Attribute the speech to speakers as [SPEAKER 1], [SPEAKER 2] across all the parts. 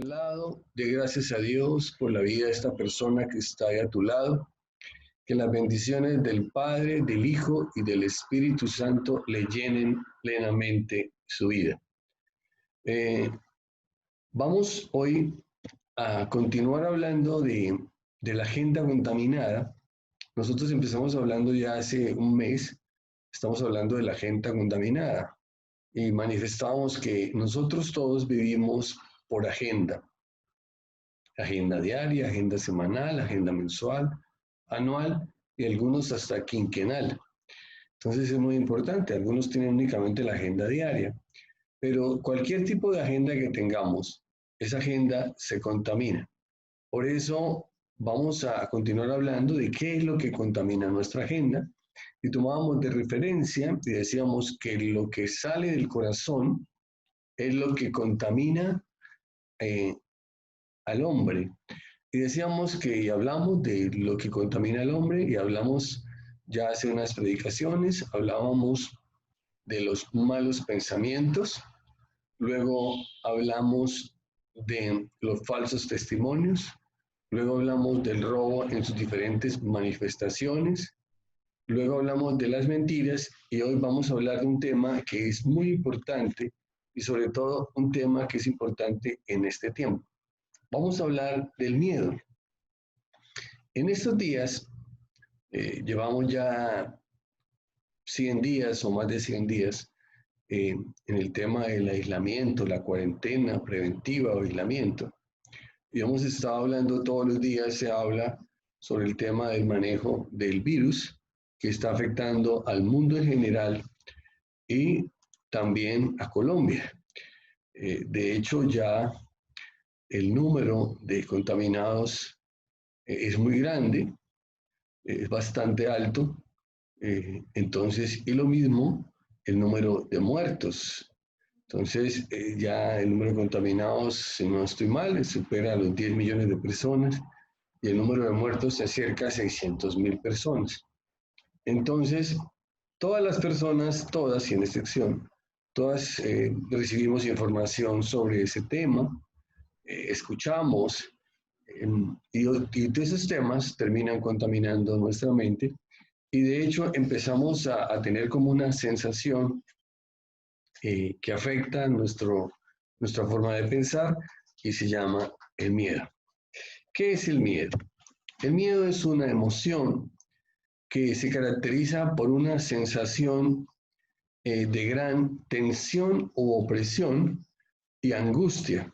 [SPEAKER 1] al lado, de gracias a Dios por la vida de esta persona que está ahí a tu lado, que las bendiciones del Padre, del Hijo y del Espíritu Santo le llenen plenamente su vida. Vamos hoy a continuar hablando de la agenda contaminada. Nosotros empezamos hablando ya hace un mes, estamos hablando de la agenda contaminada y manifestamos que nosotros todos vivimos por agenda. Agenda diaria, agenda semanal, agenda mensual, anual y algunos hasta quinquenal. Entonces es muy importante, algunos tienen únicamente la agenda diaria, pero cualquier tipo de agenda que tengamos, esa agenda se contamina. Por eso vamos a continuar hablando de qué es lo que contamina nuestra agenda y tomábamos de referencia y decíamos que lo que sale del corazón es lo que contamina al hombre. Y decíamos que y hablamos de lo que contamina al hombre y hablamos ya hace unas predicaciones, hablábamos de los malos pensamientos, luego hablamos de los falsos testimonios, luego hablamos del robo en sus diferentes manifestaciones, luego hablamos de las mentiras y hoy vamos a hablar de un tema que es muy importante y sobre todo un tema que es importante en este tiempo. Vamos a hablar del miedo. En estos días, llevamos ya 100 días o más de 100 días en el tema del aislamiento, la cuarentena preventiva o aislamiento. Y hemos estado hablando todos los días, se habla sobre el tema del manejo del virus que está afectando al mundo en general y también a Colombia. De hecho, ya el número de contaminados es muy grande, es bastante alto. Entonces, y lo mismo el número de muertos. Entonces, ya el número de contaminados, si no estoy mal, supera los 10 millones de personas y el número de muertos se acerca a 600.000 personas. Entonces, todas las personas, todas sin excepción, todas recibimos información sobre ese tema, escuchamos, y todos esos temas terminan contaminando nuestra mente y de hecho empezamos a tener como una sensación que afecta nuestra forma de pensar y se llama el miedo. ¿Qué es el miedo? El miedo es una emoción que se caracteriza por una sensación de gran tensión o opresión y angustia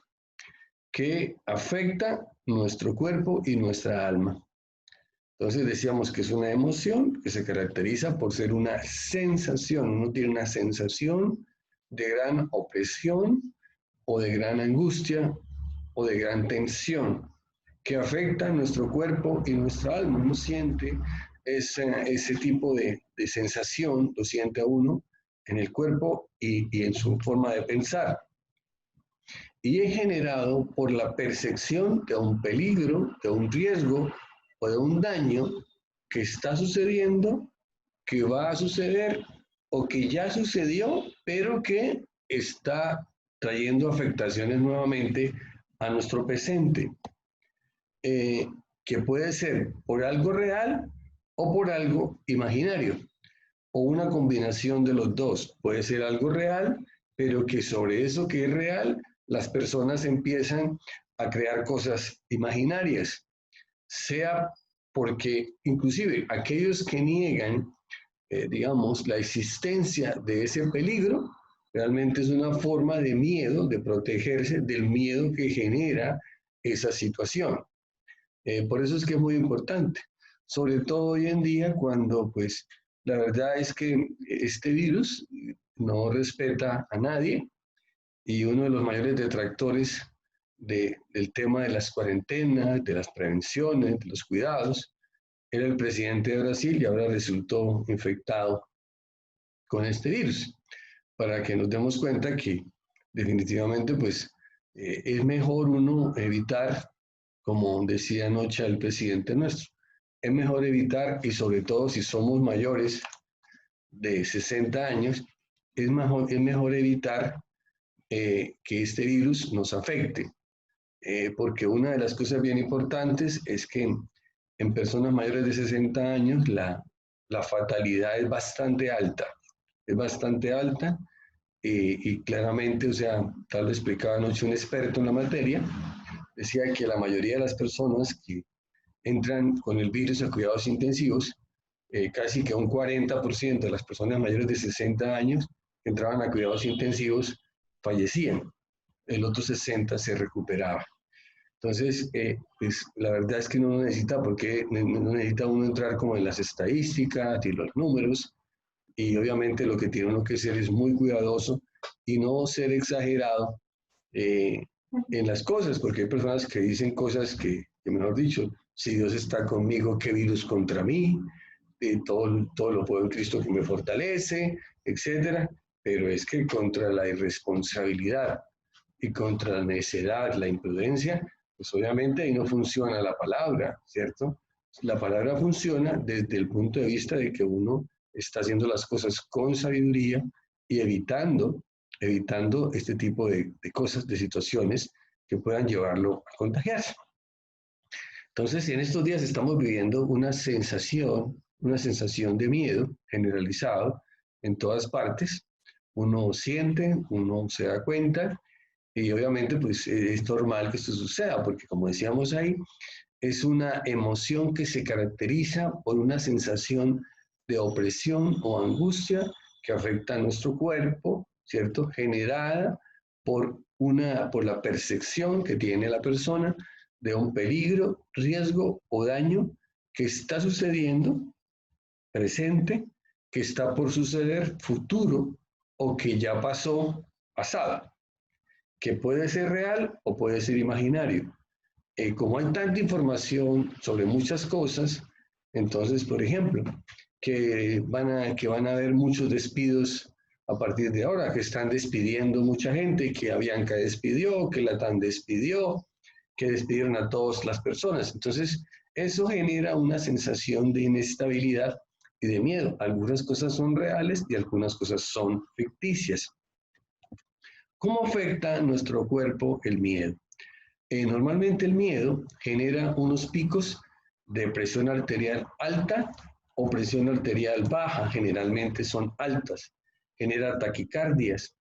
[SPEAKER 1] que afecta nuestro cuerpo y nuestra alma. Entonces decíamos que es una emoción que se caracteriza por ser una sensación. Uno tiene una sensación de gran opresión o de gran angustia o de gran tensión que afecta nuestro cuerpo y nuestra alma. Uno siente ese tipo de sensación, lo siente a uno en el cuerpo y en su forma de pensar. Y es generado por la percepción de un peligro, de un riesgo o de un daño que está sucediendo, que va a suceder o que ya sucedió, pero que está trayendo afectaciones nuevamente a nuestro presente, que puede ser por algo real o por algo imaginario, o una combinación de los dos. Puede ser algo real, pero que sobre eso que es real, las personas empiezan a crear cosas imaginarias, sea porque inclusive aquellos que niegan, digamos, la existencia de ese peligro, realmente es una forma de miedo, de protegerse del miedo que genera esa situación. Por eso es que es muy importante, sobre todo hoy en día cuando pues la verdad es que este virus no respeta a nadie y uno de los mayores detractores del tema de las cuarentenas, de las prevenciones, de los cuidados, era el presidente de Brasil y ahora resultó infectado con este virus. Para que nos demos cuenta que definitivamente pues es mejor uno evitar, como decía anoche el presidente nuestro, es mejor evitar y sobre todo si somos mayores de 60 años, es mejor evitar que este virus nos afecte. porque una de las cosas bien importantes es que en personas mayores de 60 años la fatalidad es bastante alta y claramente, o sea, tal lo explicaba anoche un experto en la materia, decía que la mayoría de las personas que entran con el virus a cuidados intensivos, casi que un 40% de las personas mayores de 60 años que entraban a cuidados intensivos fallecían, el otro 60 se recuperaba. Entonces, pues la verdad es que no necesita, porque no necesita uno entrar como en las estadísticas y los números, y obviamente lo que tiene uno que hacer es muy cuidadoso y no ser exagerado eh, en las cosas, porque hay personas que dicen cosas que, mejor dicho, si Dios está conmigo, ¿qué virus contra mí? Todo lo puedo en Cristo que me fortalece, etcétera. Pero es que contra la irresponsabilidad y contra la necedad, la imprudencia, pues obviamente ahí no funciona la palabra, ¿cierto? La palabra funciona desde el punto de vista de que uno está haciendo las cosas con sabiduría y evitando este tipo de cosas, de situaciones que puedan llevarlo a contagiarse. Entonces, en estos días estamos viviendo una sensación de miedo generalizado en todas partes. Uno siente, uno se da cuenta y obviamente pues es normal que esto suceda porque como decíamos ahí, es una emoción que se caracteriza por una sensación de opresión o angustia que afecta a nuestro cuerpo, ¿cierto? Generada por la percepción que tiene la persona de un peligro, riesgo o daño que está sucediendo, presente, que está por suceder, futuro, o que ya pasó, pasada, que puede ser real o puede ser imaginario. Como hay tanta información sobre muchas cosas, entonces, por ejemplo, que van a haber muchos despidos a partir de ahora, que están despidiendo mucha gente, que Avianca despidió, que Latam despidió, que despidieron a todas las personas. Entonces, eso genera una sensación de inestabilidad y de miedo. Algunas cosas son reales y algunas cosas son ficticias. ¿Cómo afecta a nuestro cuerpo el miedo? Normalmente el miedo genera unos picos de presión arterial alta o presión arterial baja, generalmente son altas, genera taquicardias,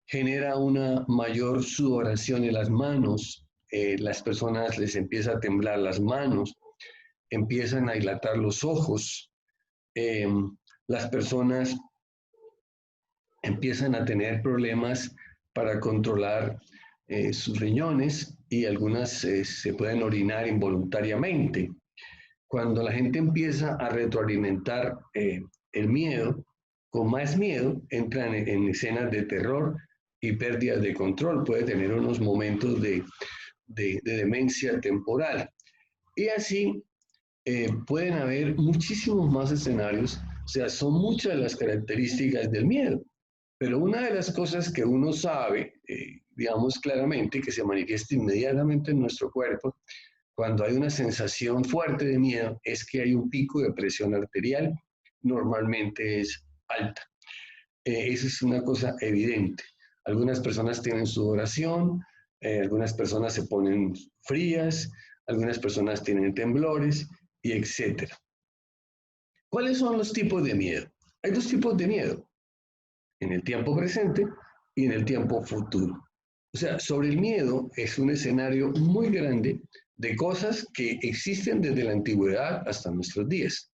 [SPEAKER 1] genera una mayor sudoración en las manos, las personas les empieza a temblar las manos, empiezan a dilatar los ojos, eh, las personas empiezan a tener problemas para controlar sus riñones y algunas se pueden orinar involuntariamente. Cuando la gente empieza a retroalimentar el miedo, con más miedo, entran en escenas de terror y pérdidas de control. Puede tener unos momentos de demencia temporal. Y así pueden haber muchísimos más escenarios, o sea, son muchas las características del miedo. Pero una de las cosas que uno sabe, digamos claramente, que se manifiesta inmediatamente en nuestro cuerpo, cuando hay una sensación fuerte de miedo, es que hay un pico de presión arterial, normalmente es alta. Eso es una cosa evidente. Algunas personas tienen sudoración, algunas personas se ponen frías, algunas personas tienen temblores, y etcétera. ¿Cuáles son los tipos de miedo? Hay dos tipos de miedo, en el tiempo presente y en el tiempo futuro. O sea, sobre el miedo es un escenario muy grande de cosas que existen desde la antigüedad hasta nuestros días.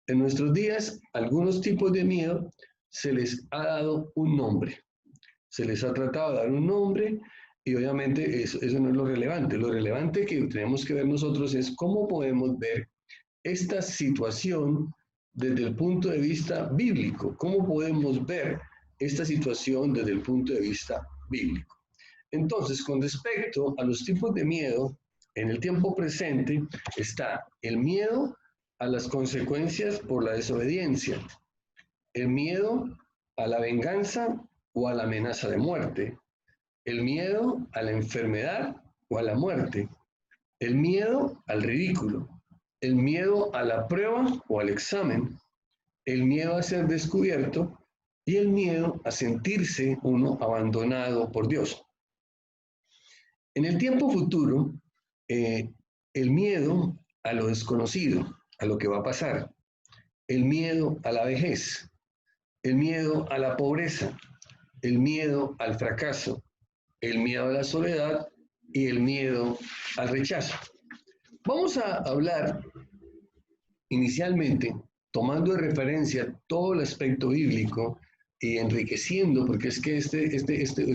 [SPEAKER 1] En nuestros días, algunos tipos de miedo se les ha dado un nombre, se les ha tratado de dar un nombre y obviamente eso no es lo relevante. Lo relevante que tenemos que ver nosotros es cómo podemos ver esta situación desde el punto de vista bíblico, cómo podemos ver esta situación desde el punto de vista bíblico. Entonces, con respecto a los tipos de miedo, en el tiempo presente está el miedo a las consecuencias por la desobediencia, el miedo a la venganza o a la amenaza de muerte, el miedo a la enfermedad o a la muerte, el miedo al ridículo, el miedo a la prueba o al examen, el miedo a ser descubierto y el miedo a sentirse uno abandonado por Dios. En el tiempo futuro, el miedo a lo desconocido, a lo que va a pasar, el miedo a la vejez, el miedo a la pobreza, el miedo al fracaso, el miedo a la soledad y el miedo al rechazo. Vamos a hablar inicialmente tomando de referencia todo el aspecto bíblico y enriqueciendo, porque es que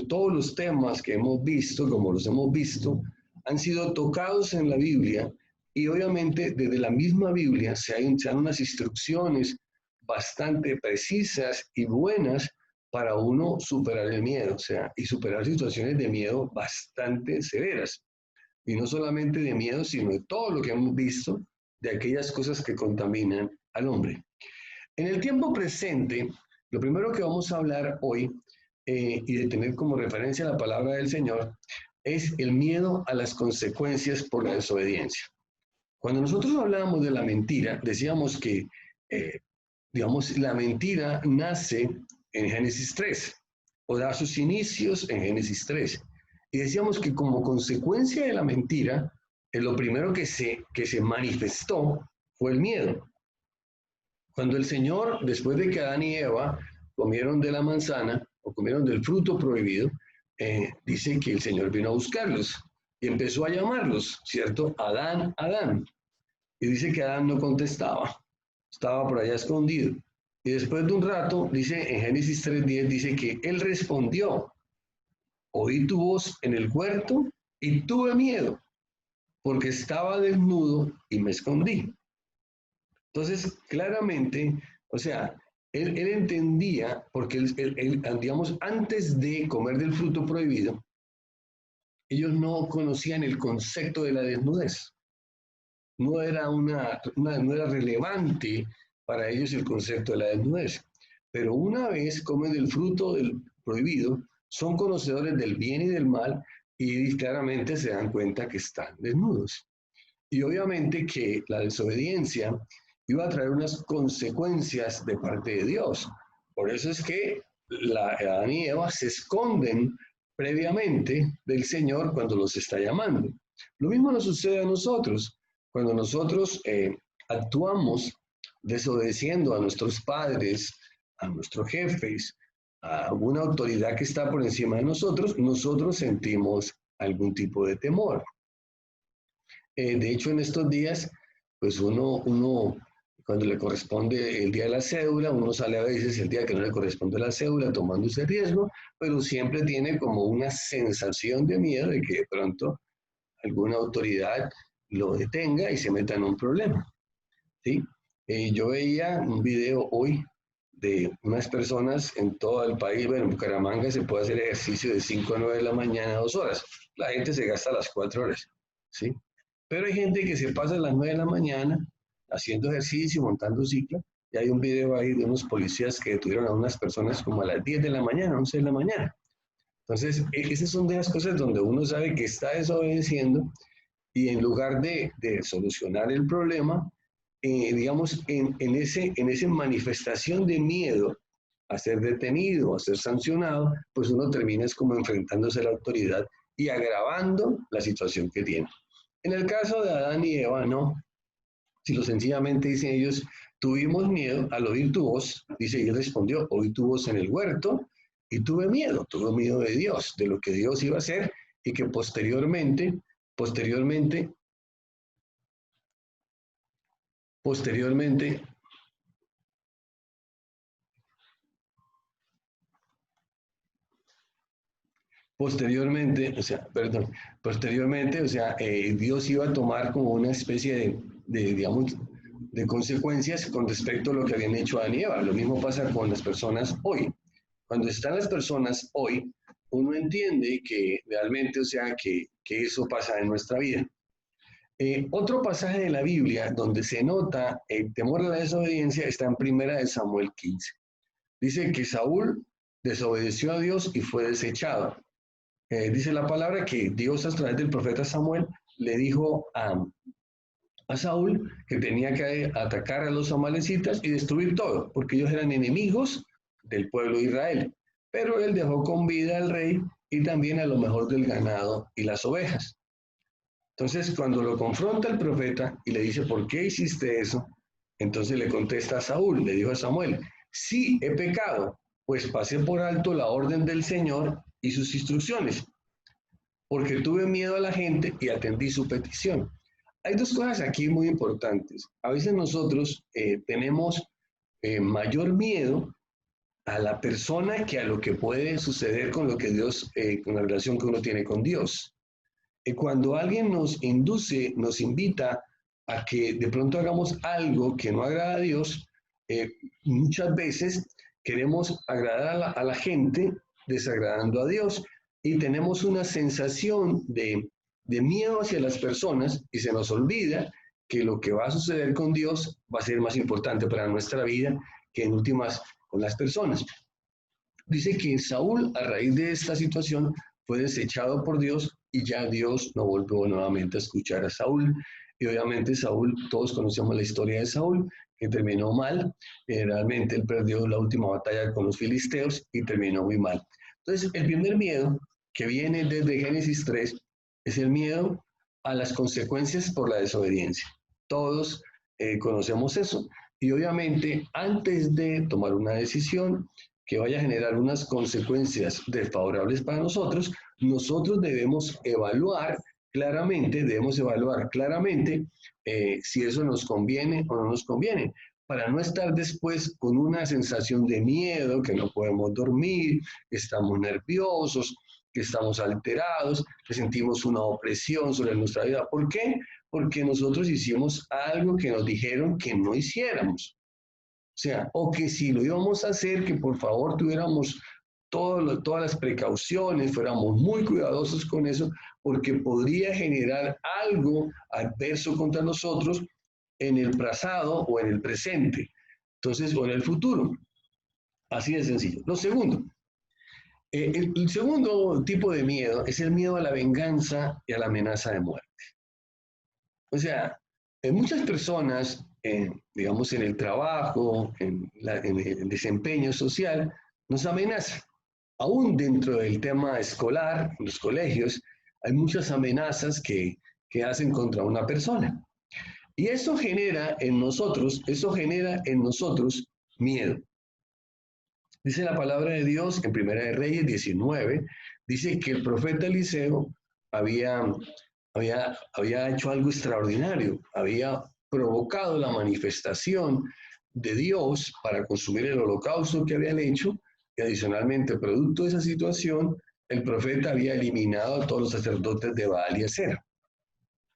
[SPEAKER 1] todos los temas que hemos visto, como los hemos visto, han sido tocados en la Biblia y obviamente desde la misma Biblia se dan unas instrucciones bastante precisas y buenas para uno superar el miedo, o sea, y superar situaciones de miedo bastante severas. Y no solamente de miedo, sino de todo lo que hemos visto, de aquellas cosas que contaminan al hombre. En el tiempo presente, lo primero que vamos a hablar hoy y de tener como referencia la palabra del Señor es el miedo a las consecuencias por la desobediencia. Cuando nosotros hablábamos de la mentira, decíamos que, digamos, la mentira nace en Génesis 3, o da sus inicios en Génesis 3. Y decíamos que como consecuencia de la mentira, lo primero que se manifestó fue el miedo. Cuando el Señor, después de que Adán y Eva comieron de la manzana o comieron del fruto prohibido, dice que el Señor vino a buscarlos y empezó a llamarlos, ¿cierto? Adán, Adán. Y dice que Adán no contestaba, estaba por allá escondido. Y después de un rato, dice en Génesis 3:10, dice que él respondió, oí tu voz en el huerto y tuve miedo, porque estaba desnudo y me escondí. Entonces, claramente, o sea, él entendía, porque él, digamos, antes de comer del fruto prohibido, ellos no conocían el concepto de la desnudez. No era, no era relevante para ellos el concepto de la desnudez. Pero una vez comen del fruto del prohibido, son conocedores del bien y del mal y claramente se dan cuenta que están desnudos. Y obviamente que la desobediencia iba a traer unas consecuencias de parte de Dios. Por eso es que Adán y Eva se esconden previamente del Señor cuando los está llamando. Lo mismo nos sucede a nosotros. Cuando nosotros actuamos desobedeciendo a nuestros padres, a nuestros jefes, a alguna autoridad que está por encima de nosotros, nosotros sentimos algún tipo de temor. De hecho, en estos días, pues uno, cuando le corresponde el día de la cédula, uno sale a veces el día que no le corresponde la cédula tomando ese riesgo, pero siempre tiene como una sensación de miedo de que de pronto alguna autoridad lo detenga y se meta en un problema, ¿sí? Yo veía un video hoy de unas personas en todo el país, bueno, en Bucaramanga se puede hacer ejercicio de 5 a 9 de la mañana, 2 horas. La gente se gasta las 4 horas, ¿sí? Pero hay gente que se pasa a las 9 de la mañana haciendo ejercicio, montando cicla, y hay un video ahí de unos policías que detuvieron a unas personas como a las 10 de la mañana, 11 de la mañana. Entonces, esas son de las cosas donde uno sabe que está desobedeciendo y en lugar de solucionar el problema, digamos, en esa manifestación de miedo a ser detenido, a ser sancionado, pues uno termina es como enfrentándose a la autoridad y agravando la situación que tiene. En el caso de Adán y Eva, no. Si lo sencillamente dicen ellos, tuvimos miedo al oír tu voz, dice, y él respondió, oí tu voz en el huerto y tuve miedo de Dios, de lo que Dios iba a hacer y que posteriormente, posteriormente, o sea, perdón, posteriormente, o sea, Dios iba a tomar como una especie digamos, de consecuencias con respecto a lo que habían hecho Adán y Eva. Lo mismo pasa con las personas hoy. Cuando están las personas hoy, uno entiende que realmente, o sea, que eso pasa en nuestra vida. Otro pasaje de la Biblia donde se nota el temor a la desobediencia está en 1 Samuel 15. Dice que Saúl desobedeció a Dios y fue desechado. Dice la palabra que Dios a través del profeta Samuel le dijo a Saúl que tenía que atacar a los amalecitas y destruir todo, porque ellos eran enemigos del pueblo de Israel. Pero él dejó con vida al rey y también a lo mejor del ganado y las ovejas. Entonces, cuando lo confronta el profeta y le dice, ¿por qué hiciste eso? Entonces le contesta a Saúl, le dijo a Samuel, sí, he pecado, pues pasé por alto la orden del Señor y sus instrucciones, porque tuve miedo a la gente y atendí su petición. Hay dos cosas aquí muy importantes. A veces nosotros tenemos mayor miedo a la persona que a lo que puede suceder con lo que Dios, con la relación que uno tiene con Dios. Cuando alguien nos induce, nos invita a que de pronto hagamos algo que no agrada a Dios, muchas veces queremos agradar a la gente desagradando a Dios y tenemos una sensación de miedo hacia las personas y se nos olvida que lo que va a suceder con Dios va a ser más importante para nuestra vida que en últimas con las personas. Dice que Saúl, a raíz de esta situación, fue desechado por Dios y ya Dios no volvió nuevamente a escuchar a Saúl. Y obviamente Saúl, todos conocemos la historia de Saúl, que terminó mal. Realmente él perdió la última batalla con los filisteos y terminó muy mal. Entonces, el primer miedo que viene desde Génesis 3 es el miedo a las consecuencias por la desobediencia. Todos conocemos eso. Y obviamente, antes de tomar una decisión, que vaya a generar unas consecuencias desfavorables para nosotros, nosotros debemos evaluar claramente si eso nos conviene o no nos conviene, para no estar después con una sensación de miedo, que no podemos dormir, que estamos nerviosos, que estamos alterados, que sentimos una opresión sobre nuestra vida. ¿Por qué? Porque nosotros hicimos algo que nos dijeron que no hiciéramos. O sea, o que si lo íbamos a hacer, que por favor tuviéramos todas las precauciones, fuéramos muy cuidadosos con eso, porque podría generar algo adverso contra nosotros en el pasado o en el presente, entonces, o en el futuro. Así de sencillo. Lo segundo, el segundo tipo de miedo es el miedo a la venganza y a la amenaza de muerte. O sea, muchas personas, digamos, en el trabajo, en el desempeño social, nos amenazan. Aún dentro del tema escolar, en los colegios, hay muchas amenazas que hacen contra una persona. Y eso genera en nosotros miedo. Dice la palabra de Dios en Primera de Reyes 19, dice que el profeta Eliseo había había hecho algo extraordinario, había provocado la manifestación de Dios para consumir el holocausto que habían hecho, y adicionalmente, producto de esa situación, el profeta había eliminado a todos los sacerdotes de Baal y Acera.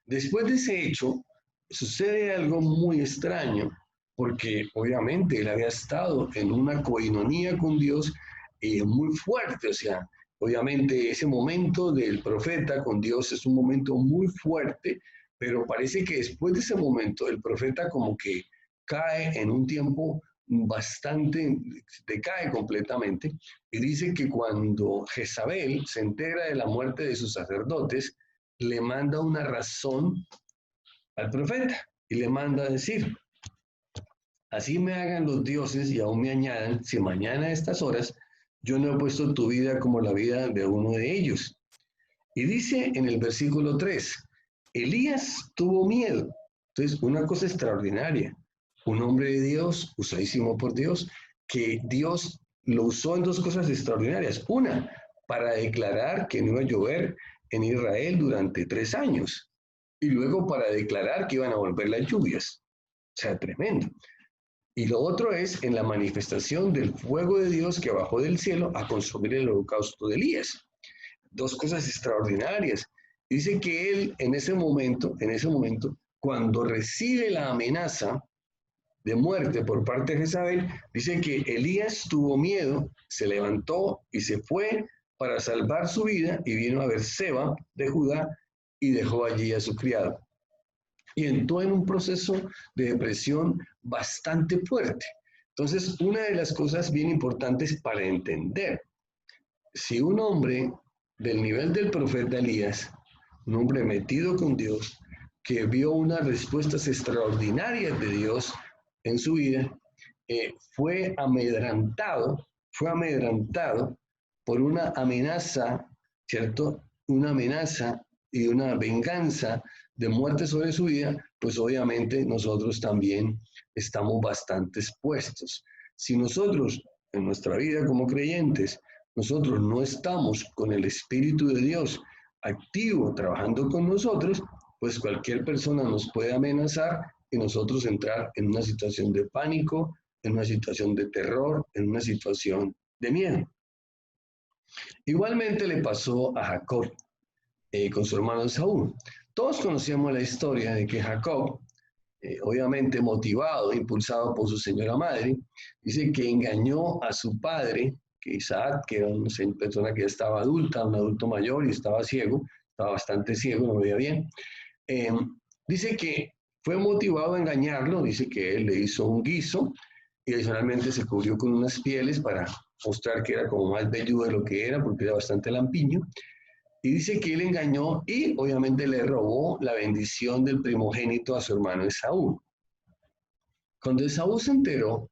[SPEAKER 1] Después de ese hecho, sucede algo muy extraño, porque obviamente él había estado en una coinonía con Dios muy fuerte, o sea, obviamente ese momento del profeta con Dios es un momento muy fuerte, pero parece que después de ese momento el profeta como que cae en un tiempo bastante, decae completamente, y dice que cuando Jezabel se entera de la muerte de sus sacerdotes, le manda una razón al profeta y le manda a decir, así me hagan los dioses y aún me añadan, si mañana a estas horas yo no he puesto tu vida como la vida de uno de ellos. Y dice en el versículo 3, Elías tuvo miedo. Entonces, una cosa extraordinaria, un hombre de Dios, usadísimo por Dios, que Dios lo usó en dos cosas extraordinarias. Una, para declarar que no iba a llover en Israel durante 3 años. Y luego para declarar que iban a volver las lluvias. O sea, tremendo. Y lo otro es en la manifestación del fuego de Dios que bajó del cielo a consumir el holocausto de Elías. Dos cosas extraordinarias. Dice que él en ese momento, cuando recibe la amenaza de muerte por parte de Jezabel, dice que Elías tuvo miedo, se levantó y se fue para salvar su vida y vino a Berseba de Judá y dejó allí a su criado. Y entró en un proceso de depresión bastante fuerte. Entonces, una de las cosas bien importantes para entender, si un hombre del nivel del profeta Elías, un hombre metido con Dios, que vio unas respuestas extraordinarias de Dios en su vida, fue amedrentado por una amenaza ¿cierto? Una amenaza y una venganza de muerte sobre su vida, pues obviamente nosotros también estamos bastante expuestos. Si nosotros en nuestra vida como creyentes, nosotros no estamos con el Espíritu de Dios activo, trabajando con nosotros, pues cualquier persona nos puede amenazar y nosotros entrar en una situación de pánico, en una situación de terror, en una situación de miedo. Igualmente le pasó a Jacob con su hermano Esaú. Todos conocíamos la historia de que Jacob, obviamente motivado, impulsado por su señora madre, dice que engañó a su padre, que Isaac, que era una persona que ya estaba adulta, un adulto mayor y estaba ciego, estaba bastante ciego, no veía bien. Eh, Dice que fue motivado a engañarlo, dice que él le hizo un guiso y adicionalmente se cubrió con unas pieles para mostrar que era como más velludo de lo que era, porque era bastante lampiño. Y dice que él engañó y obviamente le robó la bendición del primogénito a su hermano Esaú. Cuando Esaú se enteró,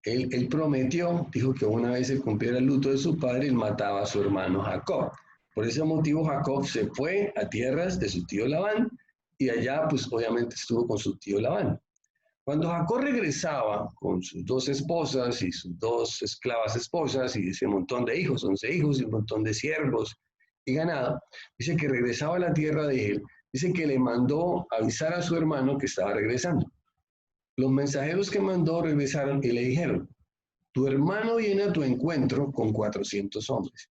[SPEAKER 1] él prometió, dijo que una vez se cumpliera el luto de su padre, él mataba a su hermano Jacob. Por ese motivo Jacob se fue a tierras de su tío Labán y allá pues obviamente estuvo con su tío Labán. Cuando Jacob regresaba con sus dos esposas y sus dos esclavas esposas y ese montón de hijos, 11 hijos y un montón de siervos y ganado, dice que regresaba a la tierra de él, dice que le mandó avisar a su hermano que estaba regresando. Los mensajeros que mandó regresaron y le dijeron, tu hermano viene a tu encuentro con 400 hombres.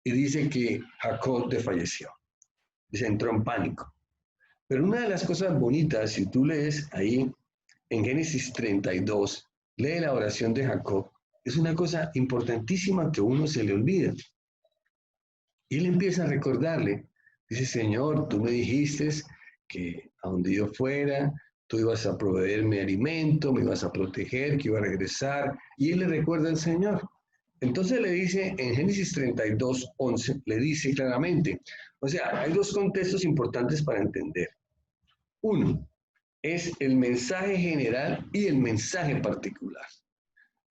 [SPEAKER 1] Y dice que Jacob desfalleció. Dice, entró en pánico. Pero una de las cosas bonitas, si tú lees ahí en Génesis 32, lee la oración de Jacob, es una cosa importantísima que a uno se le olvida. Y él empieza a recordarle, dice, Señor, tú me dijiste que a donde yo fuera, tú ibas a proveerme alimento, me ibas a proteger, que iba a regresar. Y él le recuerda al Señor. Entonces le dice en Génesis 32, 11, le dice claramente, o sea, hay dos contextos importantes para entender. Uno, es el mensaje general y el mensaje particular.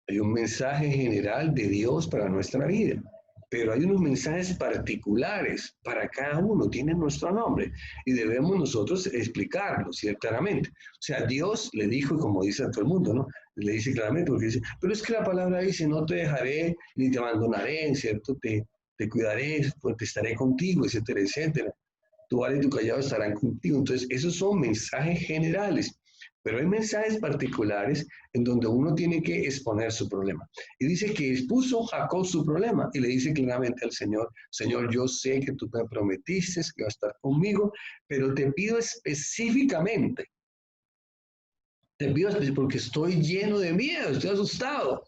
[SPEAKER 1] Hay un mensaje general de Dios para nuestra vida, pero hay unos mensajes particulares para cada uno, tienen nuestro nombre y debemos nosotros explicarlo ciertamente. O sea, Dios le dijo, como dice a todo el mundo, ¿no? Le dice claramente, porque dice, pero es que la palabra dice, no te dejaré ni te abandonaré, ¿cierto? Te cuidaré, pues, te estaré contigo, etcétera, etcétera. Tu vara y tu callado estarán contigo. Entonces, esos son mensajes generales. Pero hay mensajes particulares en donde uno tiene que exponer su problema. Y dice que expuso Jacob su problema y le dice claramente al Señor, Señor, yo sé que tú me prometiste que vas a estar conmigo, pero te pido específicamente, porque estoy lleno de miedo, estoy asustado,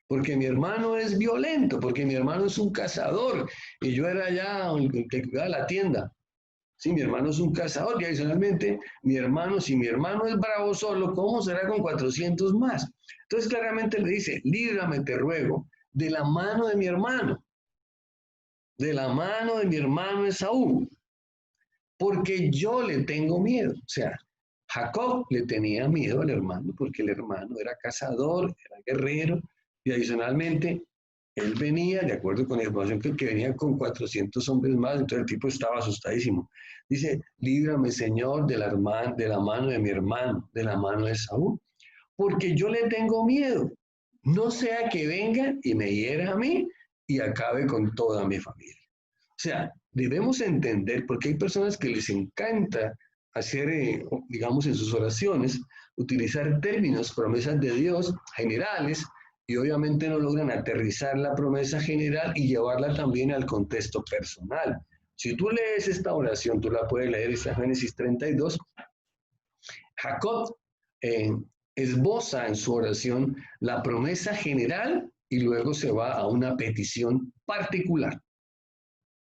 [SPEAKER 1] porque mi hermano es violento, porque mi hermano es un cazador y yo era ya el que cuidaba la tienda. Sí, mi hermano es un cazador y adicionalmente, si mi hermano es bravo solo, ¿cómo será con 400 más? Entonces claramente le dice, líbrame, te ruego, de la mano de mi hermano, de la mano de mi hermano Esaú, porque yo le tengo miedo. O sea, Jacob le tenía miedo al hermano porque el hermano era cazador, era guerrero y adicionalmente él venía, de acuerdo con la información que venía con 400 hombres más, entonces el tipo estaba asustadísimo. Dice, líbrame, Señor, de la mano de mi hermano, de la mano de Saúl, porque yo le tengo miedo. No sea que venga y me hiera a mí y acabe con toda mi familia. O sea, debemos entender, porque hay personas que les encanta hacer, digamos, en sus oraciones, utilizar términos, promesas de Dios generales, y obviamente no logran aterrizar la promesa general y llevarla también al contexto personal. Si tú lees esta oración, tú la puedes leer, está en Génesis 32, Jacob eh, esboza en su oración la promesa general y luego se va a una petición particular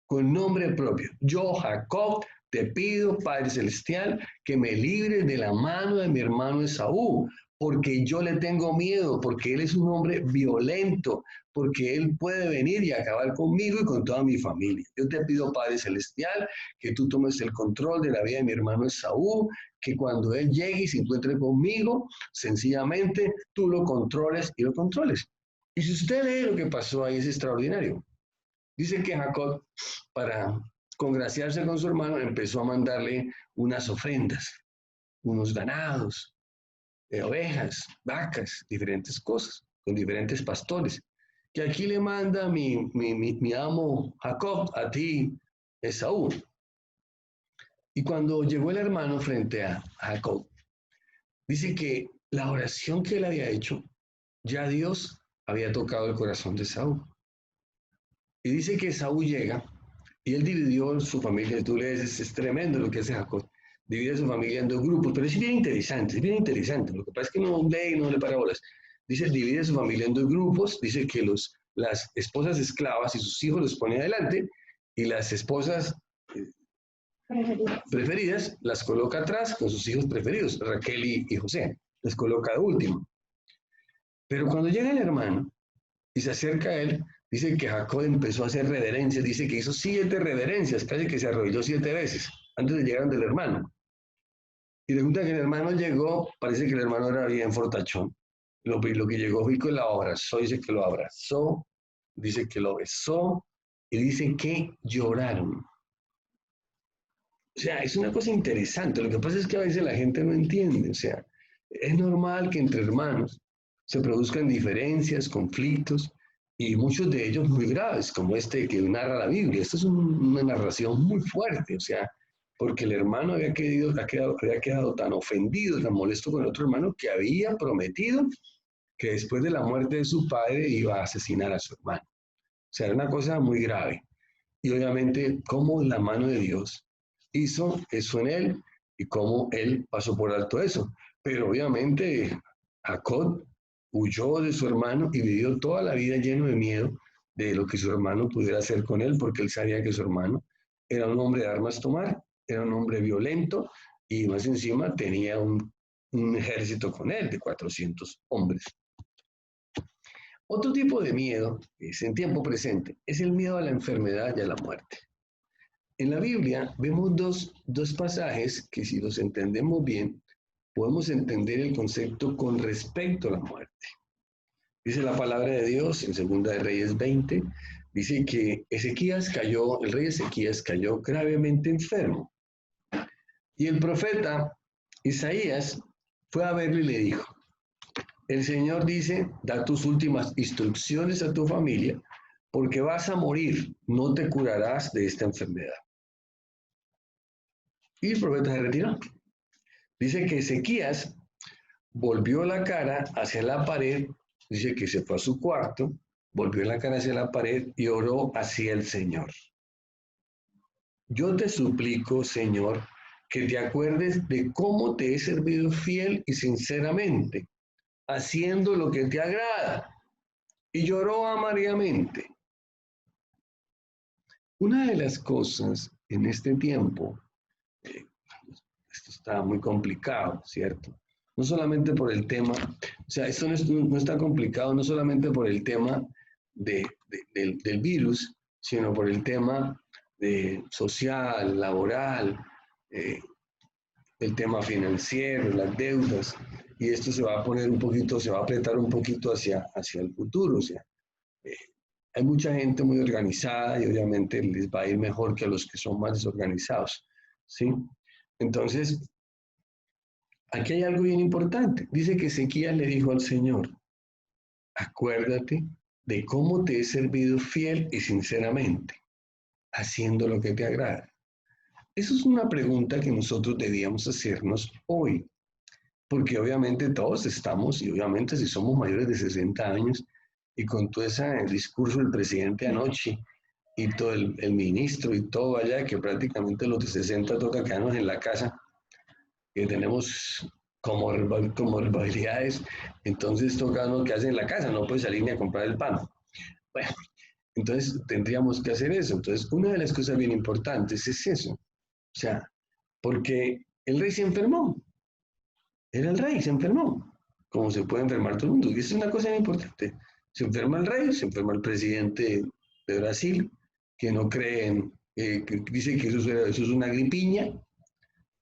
[SPEAKER 1] con nombre propio. Yo, Jacob, te pido, Padre Celestial, que me libres de la mano de mi hermano Esaú, porque yo le tengo miedo, porque él es un hombre violento, porque él puede venir y acabar conmigo y con toda mi familia. Yo te pido, Padre Celestial, que tú tomes el control de la vida de mi hermano Esaú, que cuando él llegue y se encuentre conmigo, sencillamente tú lo controles y lo controles. Y si usted lee lo que pasó ahí, es extraordinario. Dice que Jacob, para congraciarse con su hermano, empezó a mandarle unas ofrendas, unos ganados, ovejas, vacas, diferentes cosas, con diferentes pastores. Que aquí le manda mi amo Jacob a ti, Esaú. Y cuando llegó el hermano frente a Jacob, dice que la oración que él había hecho, ya Dios había tocado el corazón de Saúl. Y dice que Saúl llega y él dividió su familia. Tú lees, es tremendo lo que hace Jacob. Divide su familia en dos grupos, pero es bien interesante, es bien interesante. Lo que pasa es que no lee y no le para bolas. Dice, divide su familia en dos grupos, dice que las esposas esclavas y sus hijos los pone adelante y las esposas preferidas las coloca atrás con sus hijos preferidos, Raquel y José, les coloca de último. Pero cuando llega el hermano y se acerca a él, dice que Jacob empezó a hacer reverencias, dice que hizo 7 reverencias, casi que se arrodilló 7 veces antes de llegar del hermano. Y resulta que el hermano llegó, parece que el hermano era bien fortachón. Lo que llegó fue que lo abrazó, dice que lo abrazó, dice que lo besó y dice que lloraron. O sea, es una cosa interesante. Lo que pasa es que a veces la gente no entiende. O sea, es normal que entre hermanos se produzcan diferencias, conflictos, y muchos de ellos muy graves, como este que narra la Biblia. Esta es una narración muy fuerte, o sea, porque el hermano había quedado tan ofendido, tan molesto con el otro hermano, que había prometido que después de la muerte de su padre iba a asesinar a su hermano. O sea, era una cosa muy grave. Y obviamente, cómo la mano de Dios hizo eso en él y cómo él pasó por alto eso. Pero obviamente, Jacob huyó de su hermano y vivió toda la vida lleno de miedo de lo que su hermano pudiera hacer con él, porque él sabía que su hermano era un hombre de armas tomar, era un hombre violento y más encima tenía un ejército con él de 400 hombres. Otro tipo de miedo, que es en tiempo presente, es el miedo a la enfermedad y a la muerte. En la Biblia vemos dos pasajes que si los entendemos bien, podemos entender el concepto con respecto a la muerte. Dice la palabra de Dios en Segunda de Reyes 20, dice que el rey Ezequías cayó gravemente enfermo. Y el profeta Isaías fue a verlo y le dijo, el Señor dice, da tus últimas instrucciones a tu familia, porque vas a morir, no te curarás de esta enfermedad. Y el profeta se retiró. Dice que Ezequías volvió la cara hacia la pared, dice que se fue a su cuarto, volvió la cara hacia la pared y oró hacia el Señor. Yo te suplico, Señor, que te acuerdes de cómo te he servido fiel y sinceramente, haciendo lo que te agrada. Y lloró amargamente. Una de las cosas en este tiempo, esto está muy complicado, ¿cierto? No solamente por el tema, o sea, esto no está complicado no solamente por el tema del virus, sino por el tema social, laboral, eh, el tema financiero, las deudas, y esto se va a poner un poquito, se va a apretar un poquito hacia el futuro, o sea, eh, hay mucha gente muy organizada y obviamente les va a ir mejor que a los que son más desorganizados, ¿sí? Entonces, aquí hay algo bien importante. Dice que Ezequías le dijo al Señor, acuérdate de cómo te he servido fiel y sinceramente, haciendo lo que te agrada. Eso es una pregunta que nosotros debíamos hacernos hoy, porque obviamente todos estamos, y obviamente si somos mayores de 60 años, y con todo ese discurso del presidente anoche, y todo el ministro y todo allá, que prácticamente los de 60 toca quedarnos en la casa, que tenemos comorbilidades, entonces toca lo que hace en la casa, no puede salir ni a comprar el pan. Bueno, entonces tendríamos que hacer eso. Entonces, una de las cosas bien importantes es eso. O sea, porque el rey se enfermó. Era el rey, se enfermó. Como se puede enfermar todo el mundo. Y eso es una cosa bien importante. Se enferma el rey, se enferma el presidente de Brasil, que no creen, que dice que eso es una gripiña,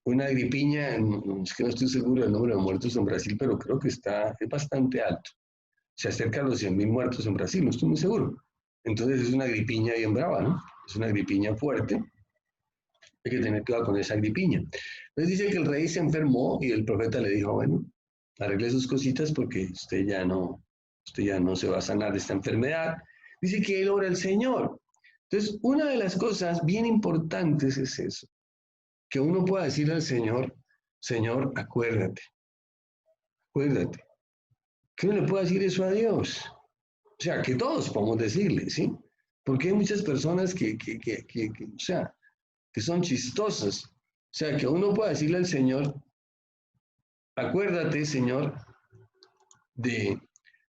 [SPEAKER 1] es que no estoy seguro del número de muertos en Brasil, pero creo que es bastante alto. Se acerca a los 100.000 muertos en Brasil, no estoy muy seguro. Entonces es una gripiña bien brava, ¿no? Es una gripiña fuerte. Hay que tener cuidado con esa gripiña. Entonces dice que el rey se enfermó y el profeta le dijo, bueno, arregle sus cositas porque usted ya no se va a sanar de esta enfermedad. Dice que él ora al Señor. Entonces, una de las cosas bien importantes es eso, que uno pueda decirle al Señor, Señor, acuérdate. Que uno le pueda decir eso a Dios. O sea, que todos podemos decirle, ¿sí? Porque hay muchas personas o sea, que son chistosas. O sea, que uno pueda decirle al Señor, acuérdate, Señor, de,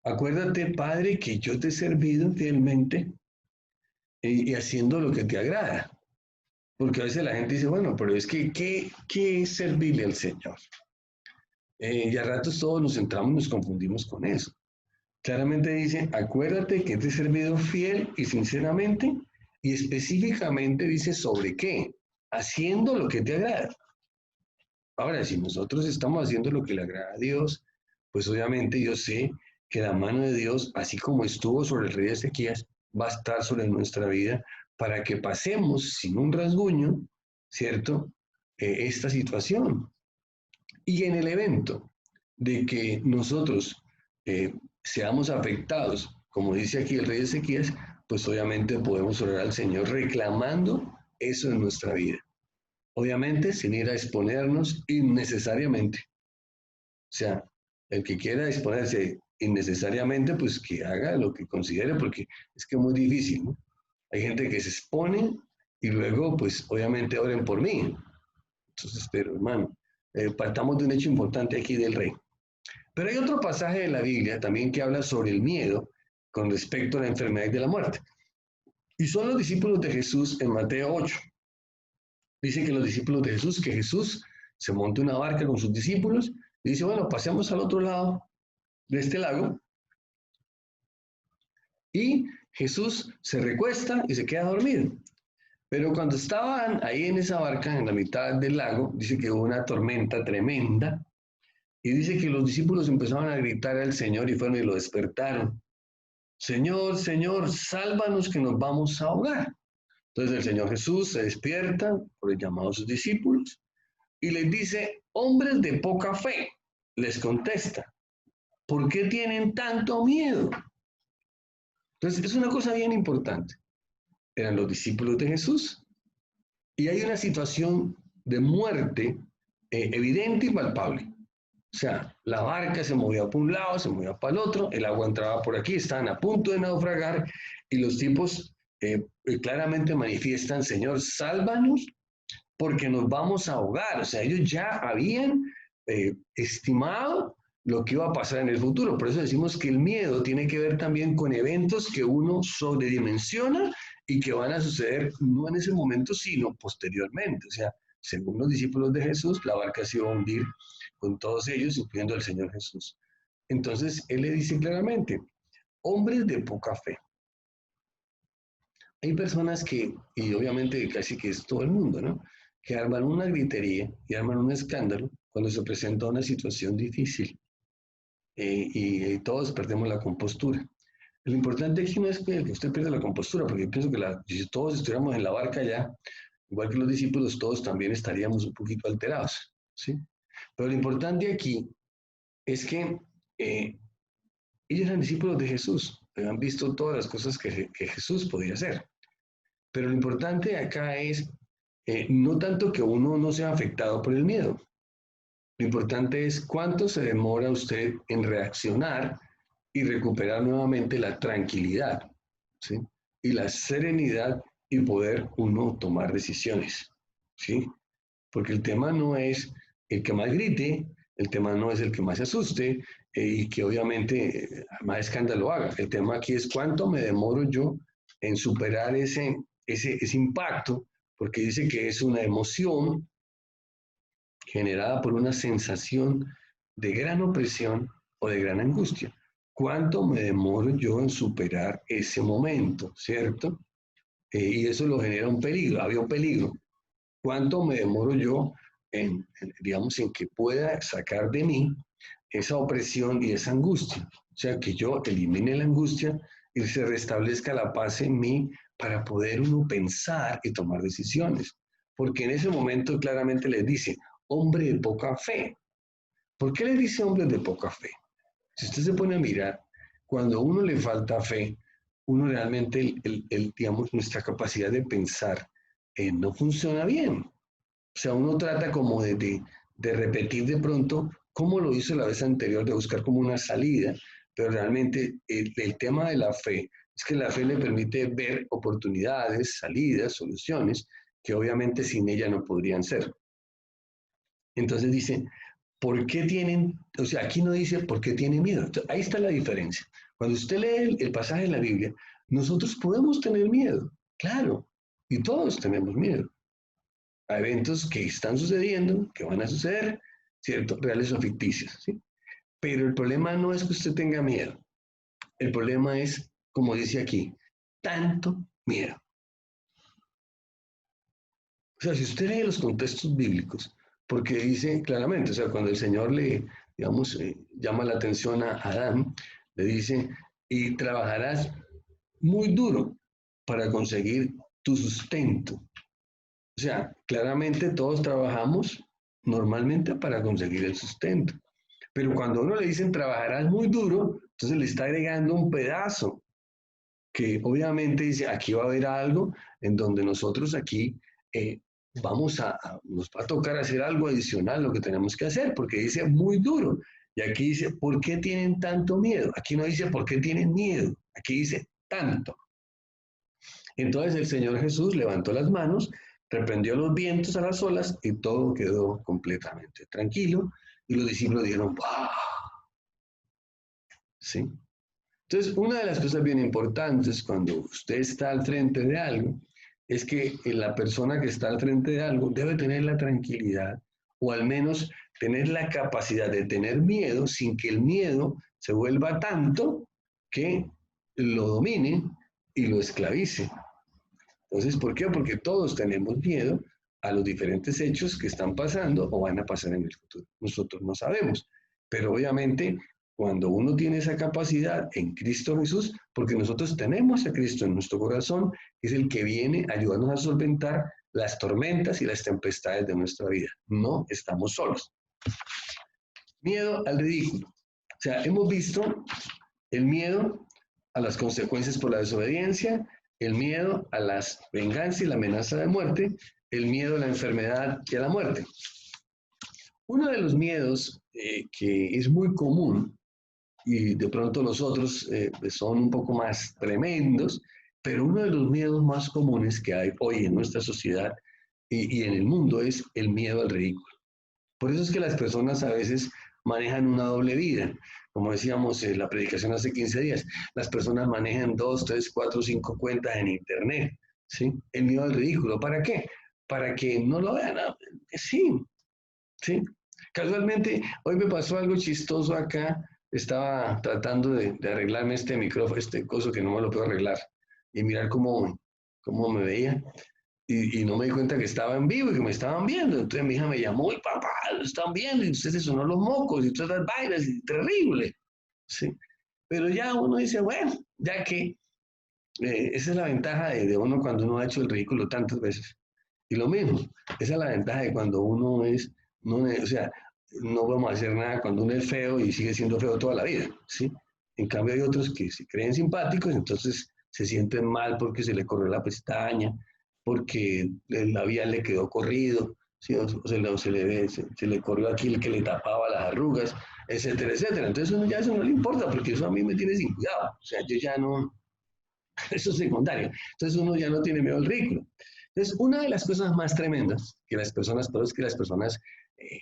[SPEAKER 1] acuérdate, Padre, que yo te he servido fielmente y haciendo lo que te agrada. Porque a veces la gente dice, bueno, pero es que, ¿qué es servirle al Señor? Y a ratos todos nos centramos, nos confundimos con eso. Claramente dice, acuérdate que te he servido fiel y sinceramente, y específicamente dice sobre qué, haciendo lo que te agrada. Ahora, si nosotros estamos haciendo lo que le agrada a Dios, pues obviamente yo sé que la mano de Dios, así como estuvo sobre el rey Ezequías, va a estar sobre nuestra vida para que pasemos sin un rasguño, ¿cierto? Esta situación. Y en el evento de que nosotros eh, seamos afectados, como dice aquí el rey Ezequías, pues obviamente podemos orar al Señor reclamando eso en nuestra vida. Obviamente sin ir a exponernos innecesariamente. O sea, el que quiera exponerse innecesariamente, pues que haga lo que considere, porque es que es muy difícil, ¿no? Hay gente que se expone y luego, pues obviamente oren por mí. Entonces, pero hermano, partamos de un hecho importante aquí del rey. Pero hay otro pasaje de la Biblia también que habla sobre el miedo con respecto a la enfermedad y de la muerte. Y son los discípulos de Jesús en Mateo 8. Dicen que los discípulos de Jesús, que Jesús se monta una barca con sus discípulos y dice, bueno, pasemos al otro lado de este lago. Y Jesús se recuesta y se queda dormido. Pero cuando estaban ahí en esa barca, en la mitad del lago, dice que hubo una tormenta tremenda. Y dice que los discípulos empezaron a gritar al Señor y fueron y lo despertaron. Señor, Señor, sálvanos que nos vamos a ahogar. Entonces el Señor Jesús se despierta por el llamado a sus discípulos y les dice, hombres de poca fe, les contesta, ¿por qué tienen tanto miedo? Entonces es una cosa bien importante. Eran los discípulos de Jesús y hay una situación de muerte evidente y palpable. O sea, la barca se movía para un lado, se movía para el otro, el agua entraba por aquí, estaban a punto de naufragar y los tipos claramente manifiestan, Señor, sálvanos porque nos vamos a ahogar. O sea, ellos ya habían estimado lo que iba a pasar en el futuro. Por eso decimos que el miedo tiene que ver también con eventos que uno sobredimensiona y que van a suceder no en ese momento, sino posteriormente. O sea, según los discípulos de Jesús, la barca se iba a hundir con todos ellos, incluyendo al Señor Jesús. Entonces, Él le dice claramente, hombres de poca fe. Hay personas que, y obviamente casi que es todo el mundo, ¿no? Que arman una gritería y arman un escándalo cuando se presenta una situación difícil y todos perdemos la compostura. Lo importante aquí no es que usted pierda la compostura, porque yo pienso que si todos estuviéramos en la barca ya, igual que los discípulos, todos también estaríamos un poquito alterados, ¿sí? Pero lo importante aquí es que ellos eran discípulos de Jesús, habían visto todas las cosas que Jesús podía hacer. Pero lo importante acá es no tanto que uno no sea afectado por el miedo. Lo importante es cuánto se demora usted en reaccionar y recuperar nuevamente la tranquilidad, ¿sí? Y la serenidad y poder uno tomar decisiones, ¿sí? Porque el tema no es el que más grite, el tema no es el que más se asuste y que obviamente más escándalo haga. El tema aquí es cuánto me demoro yo en superar ese impacto, porque dice que es una emoción generada por una sensación de gran opresión o de gran angustia. ¿Cuánto me demoro yo en superar ese momento, cierto? Y eso lo genera un peligro, había un peligro. ¿Cuánto me demoro yo digamos, en que pueda sacar de mí esa opresión y esa angustia? O sea, que yo elimine la angustia y se restablezca la paz en mí para poder uno pensar y tomar decisiones. Porque en ese momento claramente les dice, hombre de poca fe. ¿Por qué les dice hombre de poca fe? Si usted se pone a mirar, cuando a uno le falta fe, uno realmente, digamos, nuestra capacidad de pensar no funciona bien. O sea, uno trata como de repetir de pronto cómo lo hizo la vez anterior, de buscar como una salida, pero realmente el tema de la fe es que la fe le permite ver oportunidades, salidas, soluciones, que obviamente sin ella no podrían ser. Entonces dice, ¿por qué tienen? O sea, aquí no dice por qué tienen miedo. Entonces, ahí está la diferencia. Cuando usted lee el pasaje de la Biblia, nosotros podemos tener miedo, claro, y todos tenemos miedo a eventos que están sucediendo, que van a suceder, ¿cierto? Reales o ficticios, ¿sí? Pero el problema no es que usted tenga miedo. El problema es, como dice aquí, tanto miedo. O sea, si usted lee los contextos bíblicos, porque dice claramente, o sea, cuando el Señor le, digamos, llama la atención a Adán, le dice, y trabajarás muy duro para conseguir tu sustento. O sea, claramente todos trabajamos normalmente para conseguir el sustento. Pero cuando a uno le dicen trabajarás muy duro, entonces le está agregando un pedazo que obviamente dice, aquí va a haber algo en donde nosotros aquí eh, nos va a tocar hacer algo adicional lo que tenemos que hacer, porque dice muy duro. Y aquí dice, ¿por qué tienen tanto miedo? Aquí no dice, ¿por qué tienen miedo? Aquí dice, tanto. Entonces el Señor Jesús levantó las manos, reprendió los vientos a las olas y todo quedó completamente tranquilo. Y los discípulos dijeron, ¡wow! ¿Sí? Entonces, una de las cosas bien importantes cuando usted está al frente de algo es que la persona que está al frente de algo debe tener la tranquilidad o al menos tener la capacidad de tener miedo sin que el miedo se vuelva tanto que lo domine y lo esclavice. Entonces, ¿por qué? Porque todos tenemos miedo a los diferentes hechos que están pasando o van a pasar en el futuro. Nosotros no sabemos, pero obviamente cuando uno tiene esa capacidad en Cristo Jesús, porque nosotros tenemos a Cristo en nuestro corazón, es el que viene a ayudarnos a solventar las tormentas y las tempestades de nuestra vida. No estamos solos. Miedo al ridículo. O sea, hemos visto el miedo a las consecuencias por la desobediencia, el miedo a las venganzas y la amenaza de muerte, el miedo a la enfermedad y a la muerte. Uno de los miedos que es muy común y de pronto los otros son un poco más tremendos, pero uno de los miedos más comunes que hay hoy en nuestra sociedad y en el mundo es el miedo al ridículo. Por eso es que las personas a veces manejan una doble vida. Como decíamos en la predicación hace 15 días, las personas manejan 2, 3, 4, 5 cuentas en Internet. ¿Sí? El miedo al ridículo. ¿Para qué? Para que no lo vean. Sí, sí. Casualmente, hoy me pasó algo chistoso acá. Estaba tratando de arreglarme este micrófono, este coso que no me lo puedo arreglar. Y mirar cómo me veía y no me di cuenta que estaba en vivo y que me estaban viendo. Entonces mi hija me llamó y papá, lo están viendo y usted se sonó los mocos y todas las vainas y terrible. ¿Sí? Pero ya uno dice, bueno, ya que esa es la ventaja de uno cuando uno ha hecho el ridículo tantas veces. Y lo mismo, esa es la ventaja de cuando uno es, no, o sea, no vamos a hacer nada cuando uno es feo y sigue siendo feo toda la vida. ¿Sí? En cambio hay otros que se creen simpáticos, entonces se sienten mal porque se le corrió la pestaña, porque el labial le quedó corrido, ¿sí? Se le corrió aquí el que le tapaba las arrugas, etcétera, etcétera. Entonces uno ya eso no le importa, porque eso a mí me tiene sin cuidado. O sea, yo ya no, eso es secundario. Entonces uno ya no tiene miedo al ridículo. Entonces, una de las cosas más tremendas que las personas, por eso es que las personas eh,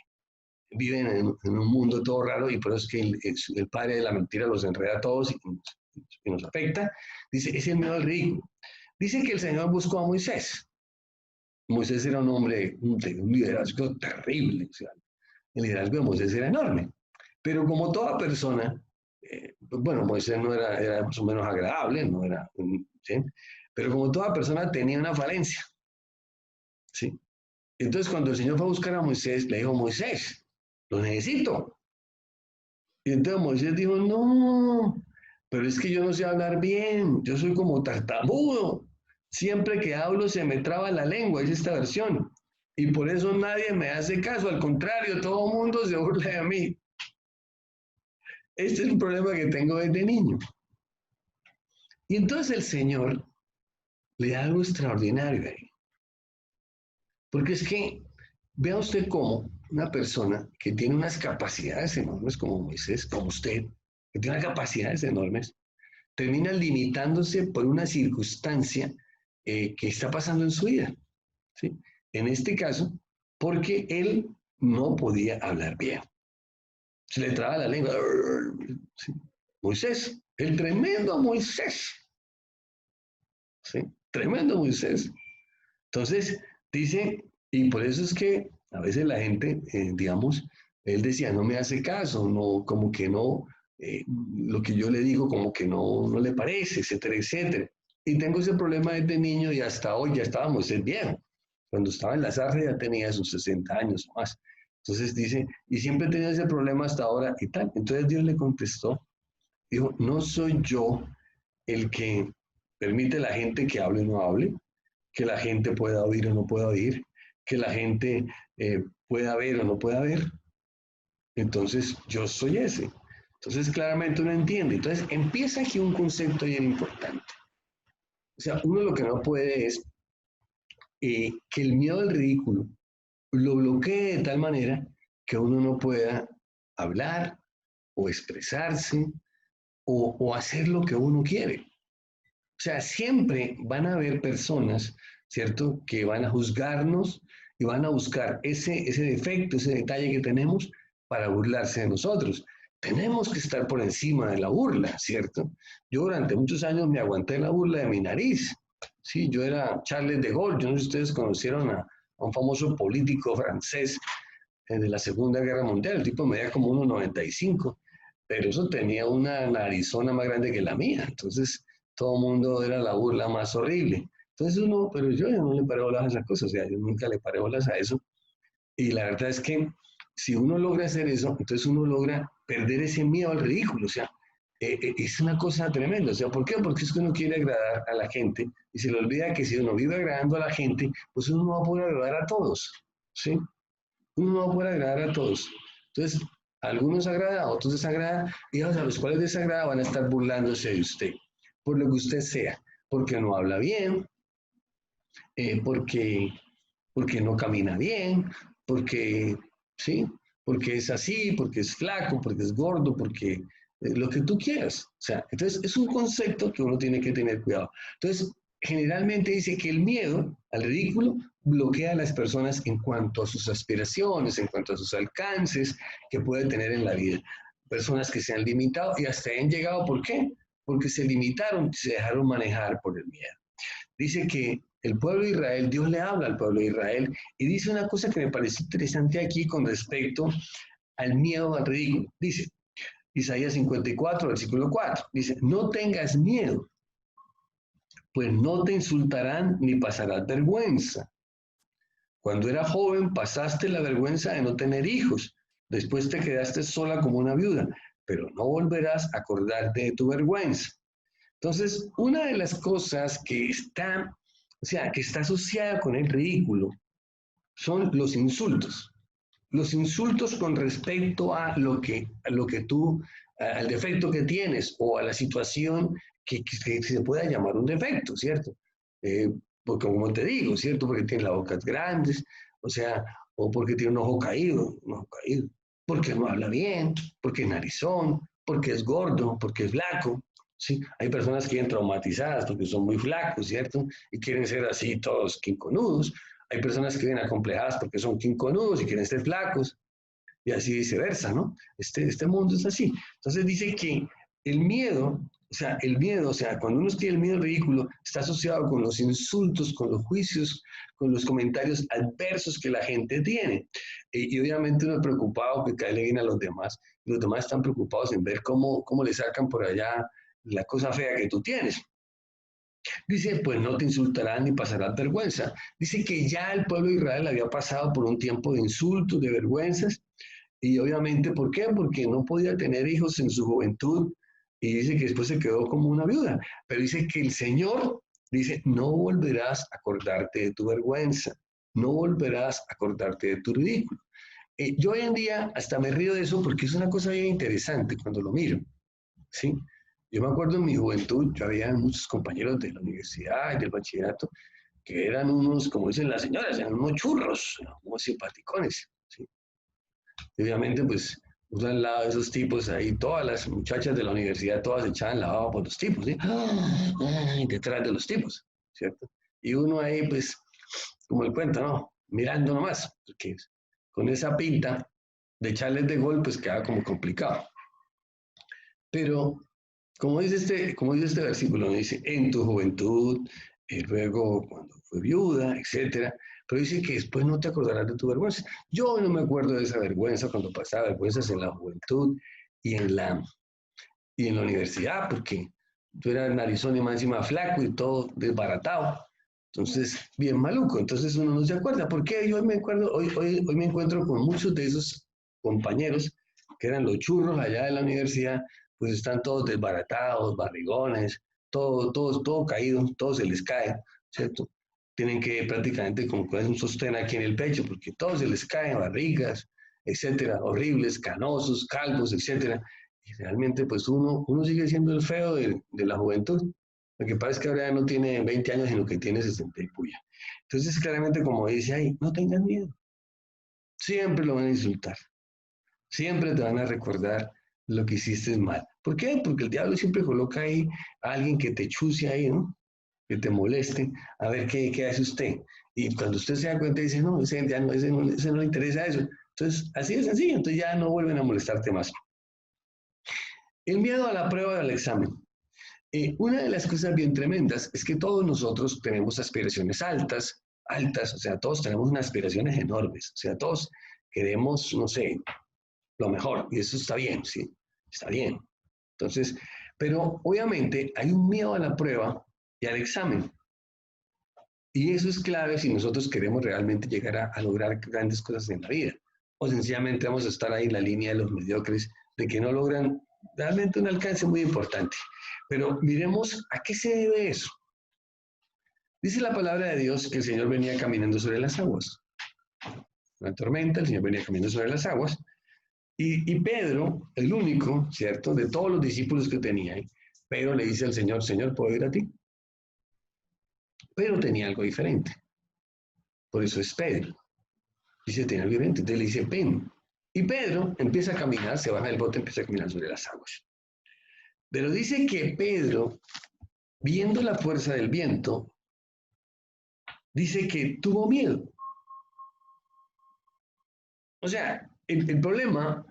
[SPEAKER 1] viven en un mundo todo raro y por eso es que el padre de la mentira los enreda a todos y nos afecta, dice, es el miedo al ridículo. Dice que el Señor buscó a Moisés. Moisés era un hombre de un liderazgo terrible, o sea, el liderazgo de Moisés era enorme, pero como toda persona, bueno, Moisés no era más o menos agradable, no era, ¿sí? Pero como toda persona tenía una falencia, ¿sí? Entonces cuando el Señor fue a buscar a Moisés, le dijo, Moisés, lo necesito. Y entonces Moisés dijo, no, pero es que yo no sé hablar bien, yo soy como tartamudo. Siempre que hablo se me traba la lengua, es esta versión. Y por eso nadie me hace caso, al contrario, todo el mundo se burla de mí. Este es un problema que tengo desde niño. Y entonces el Señor le da algo extraordinario ahí. Porque es que, vea usted cómo una persona que tiene unas capacidades enormes como Moisés, como usted, que tiene unas capacidades enormes, termina limitándose por una circunstancia que está pasando en su vida. ¿Sí? En este caso, porque él no podía hablar bien. Se le traba la lengua. ¿Sí? Moisés, el tremendo Moisés. ¿Sí? Tremendo Moisés. Entonces, dice, y por eso es que a veces la gente, digamos, él decía, no me hace caso, no, como que no, lo que yo le digo como que no le parece, etcétera, etcétera. Y tengo ese problema desde niño y hasta hoy ya estábamos, es viejo. Cuando estaba en la zarra ya tenía sus 60 años o más. Entonces dice, y siempre he tenido ese problema hasta ahora y tal. Entonces Dios le contestó, dijo, no soy yo el que permite a la gente que hable o no hable, que la gente pueda oír o no pueda oír, que la gente pueda ver o no pueda ver. Entonces, yo soy ese. Entonces, claramente uno entiende. Entonces, empieza aquí un concepto bien importante. O sea, uno lo que no puede es que el miedo al ridículo lo bloquee de tal manera que uno no pueda hablar o expresarse o hacer lo que uno quiere. O sea, siempre van a haber personas, ¿cierto?, que van a juzgarnos y van a buscar ese defecto, ese detalle que tenemos para burlarse de nosotros. Tenemos que estar por encima de la burla, ¿cierto? Yo durante muchos años me aguanté la burla de mi nariz. Sí, yo era Charles de Gaulle. Yo no sé si ustedes conocieron a un famoso político francés de la Segunda Guerra Mundial. El tipo medía como 1,95, pero eso tenía una narizona más grande que la mía. Entonces, todo el mundo era la burla más horrible. Entonces uno, pero yo no le paré bolas a esas cosas, o sea, yo nunca le paré bolas a eso. Y la verdad es que si uno logra hacer eso, entonces uno logra perder ese miedo al ridículo, o sea, es una cosa tremenda. O sea, ¿por qué? Porque es que uno quiere agradar a la gente y se le olvida que si uno vive agradando a la gente, pues uno no va a poder agradar a todos, ¿sí? Uno no va a poder agradar a todos. Entonces, a algunos agrada, a otros desagrada, y a los cuales desagrada van a estar burlándose de usted, por lo que usted sea, porque no habla bien, porque, porque no camina bien, porque, ¿sí? Porque es así, porque es flaco, porque es gordo, porque lo que tú quieras. O sea, entonces es un concepto que uno tiene que tener cuidado. Entonces, generalmente dice que el miedo al ridículo bloquea a las personas en cuanto a sus aspiraciones, en cuanto a sus alcances que pueden tener en la vida. Personas que se han limitado y hasta han llegado, ¿por qué? Porque se limitaron, se dejaron manejar por el miedo. Dice que el pueblo de Israel, Dios le habla al pueblo de Israel y dice una cosa que me parece interesante aquí con respecto al miedo al ridículo. Dice, Isaías 54, versículo 4, dice, no tengas miedo, pues no te insultarán ni pasarás vergüenza. Cuando eras joven pasaste la vergüenza de no tener hijos, después te quedaste sola como una viuda, pero no volverás a acordarte de tu vergüenza. Entonces, una de las cosas que está, o sea, que está asociada con el ridículo son los insultos. Los insultos con respecto a lo que tú, al defecto que tienes o a la situación que se pueda llamar un defecto, ¿cierto? Porque como te digo, ¿cierto? Porque tiene las bocas grandes, o sea, o porque tiene un ojo caído, porque no habla bien, porque es narizón, porque es gordo, porque es flaco, ¿sí? Hay personas que vienen traumatizadas porque son muy flacos, ¿cierto? Y quieren ser así todos quinconudos. Hay personas que vienen acomplejadas porque son quinconudos y quieren ser flacos, y así viceversa, ¿no? Este mundo es así. Entonces dice que el miedo, o sea, cuando uno tiene el miedo ridículo, está asociado con los insultos, con los juicios, con los comentarios adversos que la gente tiene. Y obviamente uno es preocupado que cae bien a los demás, y los demás están preocupados en ver cómo le sacan por allá la cosa fea que tú tienes. Dice, pues no te insultarán ni pasarás vergüenza. Dice que ya el pueblo de Israel había pasado por un tiempo de insultos, de vergüenzas, y obviamente, ¿por qué? Porque no podía tener hijos en su juventud, y dice que después se quedó como una viuda, pero dice que el Señor dice, no volverás a acordarte de tu vergüenza, no volverás a acordarte de tu ridículo. Yo hoy en día hasta me río de eso porque es una cosa bien interesante cuando lo miro, ¿sí? Yo me acuerdo en mi juventud, yo había muchos compañeros de la universidad y del bachillerato que eran unos, como dicen las señoras, eran unos churros, unos simpaticones, ¿sí? Y obviamente, pues, uno al lado de esos tipos, ahí todas las muchachas de la universidad, todas echaban la baba por los tipos, ¿sí? Ay, detrás de los tipos, ¿cierto? Y uno ahí, pues, como el cuento, ¿no? Mirando nomás, porque con esa pinta de echarles de gol, pues queda como complicado. Pero, como dice este versículo, dice, en tu juventud, luego cuando fue viuda, etcétera, pero dice que después no te acordarás de tu vergüenza. Yo no me acuerdo de esa vergüenza cuando pasaba vergüenzas en la juventud y y en la universidad, porque yo era narizón y más encima flaco y todo desbaratado. Entonces, bien maluco. Entonces uno no se acuerda. ¿Por qué? Yo me acuerdo, hoy me encuentro con muchos de esos compañeros que eran los churros allá de la universidad, pues están todos desbaratados, barrigones, todo caído, todo se les cae, ¿cierto? Tienen que prácticamente como con un sostén aquí en el pecho, porque todo se les cae, barrigas, etcétera, horribles, canosos, calvos, etcétera. Y realmente, pues uno sigue siendo el feo de la juventud. Lo que pasa es que ahora ya no tiene 20 años, sino que tiene 60 y puya. Entonces, claramente, como dice ahí, no tengas miedo. Siempre lo van a insultar. Siempre te van a recordar lo que hiciste mal. ¿Por qué? Porque el diablo siempre coloca ahí a alguien que te chuce ahí, ¿no? Que te moleste, a ver qué hace usted. Y cuando usted se da cuenta, dice, no, ese no le interesa eso. Entonces, así es sencillo. Entonces ya no vuelven a molestarte más. El miedo a la prueba del examen. Una de las cosas bien tremendas es que todos nosotros tenemos aspiraciones altas, altas, o sea, todos tenemos unas aspiraciones enormes, o sea, todos queremos, no sé, lo mejor, y eso está bien, sí, está bien. Entonces, pero obviamente hay un miedo a la prueba y al examen, y eso es clave si nosotros queremos realmente llegar a lograr grandes cosas en la vida, o sencillamente vamos a estar ahí en la línea de los mediocres, de que no logran realmente un alcance muy importante. Pero miremos a qué se debe eso. Dice la palabra de Dios que el Señor venía caminando sobre las aguas. Una tormenta, el Señor venía caminando sobre las aguas. Y Pedro, el único, ¿cierto? De todos los discípulos que tenía, Pedro le dice al Señor, Señor, ¿puedo ir a ti? Pedro tenía algo diferente. Por eso es Pedro. Dice, tiene algo diferente. Entonces le dice, ven. Y Pedro empieza a caminar, se baja del bote, empieza a caminar sobre las aguas. Pero dice que Pedro, viendo la fuerza del viento, dice que tuvo miedo. O sea, el problema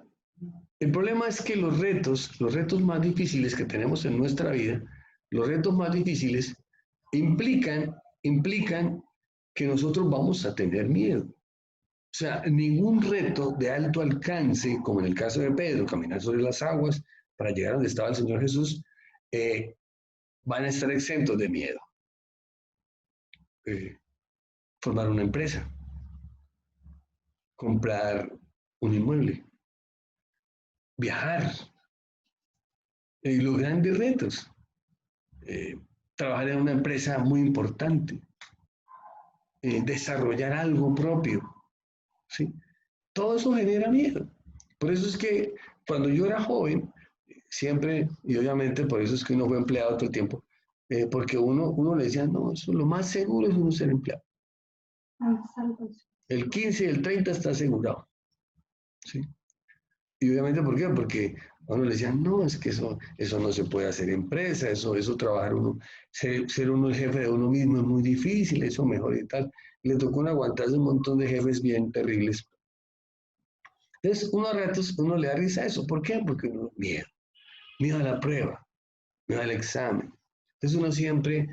[SPEAKER 1] es que los retos más difíciles que tenemos en nuestra vida, los retos más difíciles implican que nosotros vamos a tener miedo. O sea, ningún reto de alto alcance, como en el caso de Pedro, caminar sobre las aguas para llegar a donde estaba el Señor Jesús, eh, van a estar exentos de miedo. Eh, Formar una empresa, comprar un inmueble, viajar, los grandes retos, eh, trabajar en una empresa muy importante, desarrollar algo propio, ¿sí? Todo eso genera miedo. Por eso es que cuando yo era joven, siempre, y obviamente por eso es que uno fue empleado todo el tiempo, porque uno le decía, no, eso lo más seguro es uno ser empleado. El 15 y el 30 está asegurado, ¿sí? Y obviamente, ¿por qué? Porque a uno le decían, no, es que eso no se puede hacer empresa, eso trabajar uno, ser uno el jefe de uno mismo es muy difícil, eso mejor y tal. Y le tocó uno aguantarse un montón de jefes bien terribles. Entonces, uno a ratos, uno le da risa a eso. ¿Por qué? Porque uno, miedo a la prueba, miedo al examen. Entonces uno siempre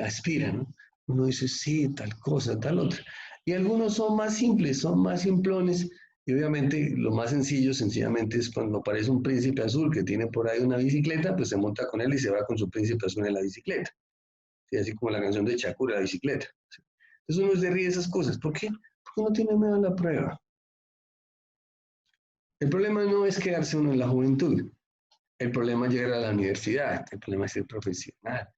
[SPEAKER 1] aspira, ¿no? Uno dice, sí, tal cosa, tal otra. Y algunos son más simples, son más simplones. Y obviamente lo más sencillo, sencillamente, es cuando aparece un príncipe azul que tiene por ahí una bicicleta, pues se monta con él y se va con su príncipe azul en la bicicleta. ¿Sí? Así como la canción de Shakura, la bicicleta. ¿Sí? Entonces uno se ríe de esas cosas. ¿Por qué? Porque uno tiene miedo a la prueba. El problema no es quedarse uno en la juventud. El problema es llegar a la universidad, el problema es ser profesional,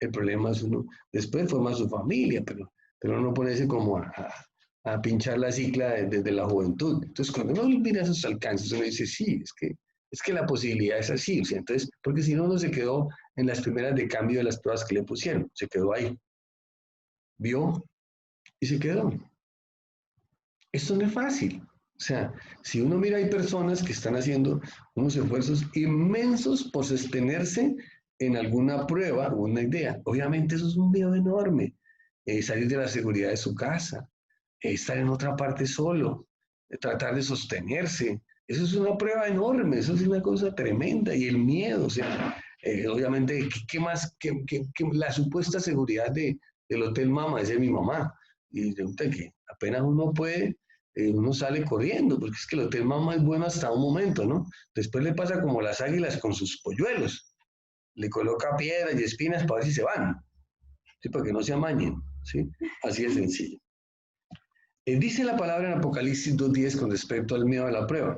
[SPEAKER 1] el problema es uno, después forma su familia, pero no ponerse como a pinchar la cicla desde la juventud. Entonces, cuando uno mira esos alcances, uno dice, sí, es que la posibilidad es así, o sea, entonces, porque si no, uno se quedó en las primeras de cambio de las pruebas que le pusieron, se quedó ahí, vio y se quedó. Esto no es fácil. O sea, si uno mira, hay personas que están haciendo unos esfuerzos inmensos por sostenerse en alguna prueba o una idea. Obviamente eso es un miedo enorme. Salir de la seguridad de su casa, estar en otra parte solo, tratar de sostenerse. Eso es una prueba enorme, eso es una cosa tremenda. Y el miedo, o sea, obviamente, ¿qué más? Que la supuesta seguridad del Hotel Mama, ese es mi mamá. Y resulta que apenas uno puede, uno sale corriendo, porque es que el Hotel Mama es bueno hasta un momento, ¿no? Después le pasa como las águilas con sus polluelos, le coloca piedras y espinas para ver si se van, ¿sí? Para que no se amañen, ¿sí? Así de sencillo. Dice la palabra en Apocalipsis 2:10 con respecto al miedo a la prueba.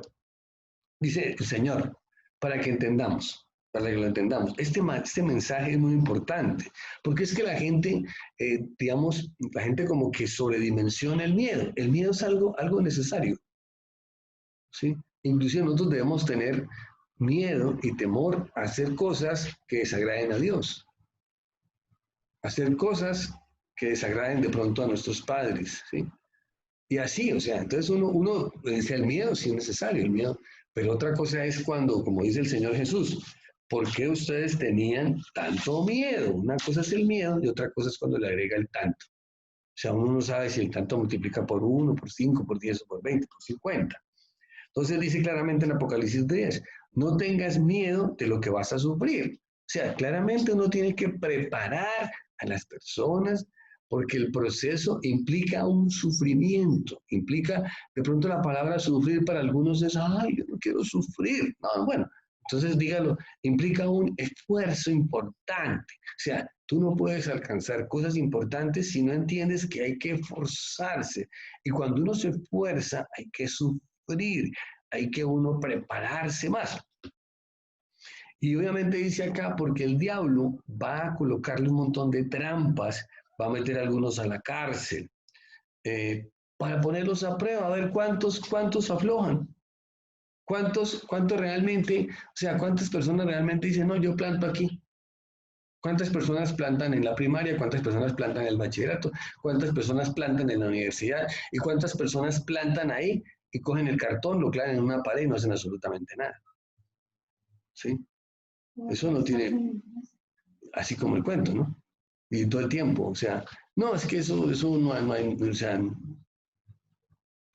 [SPEAKER 1] Dice el Señor, para que entendamos, para que lo entendamos. Este mensaje es muy importante, porque es que la gente, digamos, la gente como que sobredimensiona el miedo. El miedo es algo necesario, ¿sí? Inclusive nosotros debemos tener miedo y temor a hacer cosas que desagraden a Dios, hacer cosas que desagraden de pronto a nuestros padres, ¿sí? Y así, o sea, entonces uno dice, el miedo sí es necesario, el miedo, pero otra cosa es cuando, como dice el Señor Jesús, ¿por qué ustedes tenían tanto miedo? Una cosa es el miedo y otra cosa es cuando le agrega el tanto. O sea, uno no sabe si el tanto multiplica por 1, por 5, por 10, por 20, por 50. Entonces dice claramente en Apocalipsis 10, no tengas miedo de lo que vas a sufrir. O sea, claramente uno tiene que preparar a las personas porque el proceso implica un sufrimiento, implica, de pronto la palabra sufrir para algunos es, ay, yo no quiero sufrir. No, bueno, entonces dígalo, implica un esfuerzo importante. O sea, tú no puedes alcanzar cosas importantes si no entiendes que hay que esforzarse. Y cuando uno se esfuerza, hay que sufrir, hay que uno prepararse más. Y obviamente dice acá, porque el diablo va a colocarle un montón de trampas, va a meter a algunos a la cárcel, para ponerlos a prueba, a ver cuántos aflojan, cuántos realmente, o sea, cuántas personas realmente dicen, no, yo planto aquí. ¿Cuántas personas plantan en la primaria? ¿Cuántas personas plantan en el bachillerato? ¿Cuántas personas plantan en la universidad? ¿Y cuántas personas plantan ahí y cogen el cartón, lo clavan en una pared y no hacen absolutamente nada? ¿Sí? Eso no tiene, así como el cuento, ¿no? Y todo el tiempo, o sea, no, es que eso no hay, o sea,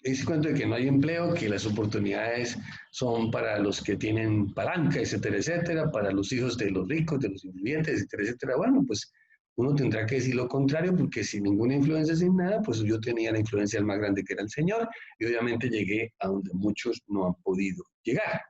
[SPEAKER 1] ese cuento de que no hay empleo, que las oportunidades son para los que tienen palanca, etcétera, etcétera, para los hijos de los ricos, de los influyentes, etcétera, etcétera. Bueno, pues uno tendrá que decir lo contrario, porque sin ninguna influencia, sin nada, pues yo tenía la influencia del más grande que era el Señor, y obviamente llegué a donde muchos no han podido llegar.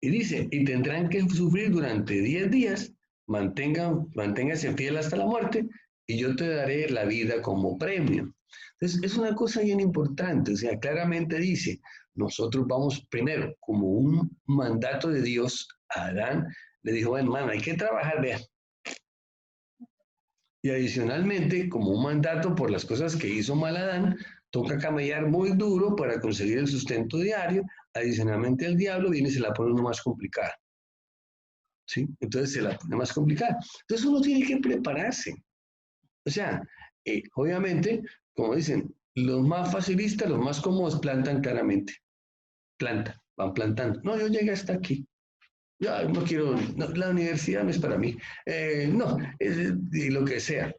[SPEAKER 1] Y dice, y tendrán que sufrir durante 10 días, manténgase fiel hasta la muerte, y yo te daré la vida como premio. Entonces, es una cosa bien importante, o sea, claramente dice, nosotros vamos primero, como un mandato de Dios a Adán, le dijo, bueno, hermano, hay que trabajar, vea. Y adicionalmente, como un mandato por las cosas que hizo mal Adán, toca camellar muy duro para conseguir el sustento diario. Adicionalmente, el diablo viene y se la pone uno más complicada. ¿Sí? Entonces se la pone más complicada. Entonces uno tiene que prepararse. O sea, obviamente, como dicen, los más facilistas, los más cómodos plantan claramente. Van plantando. No, yo llegué hasta aquí. Ya no quiero, no, la universidad no es para mí. No, y lo que sea.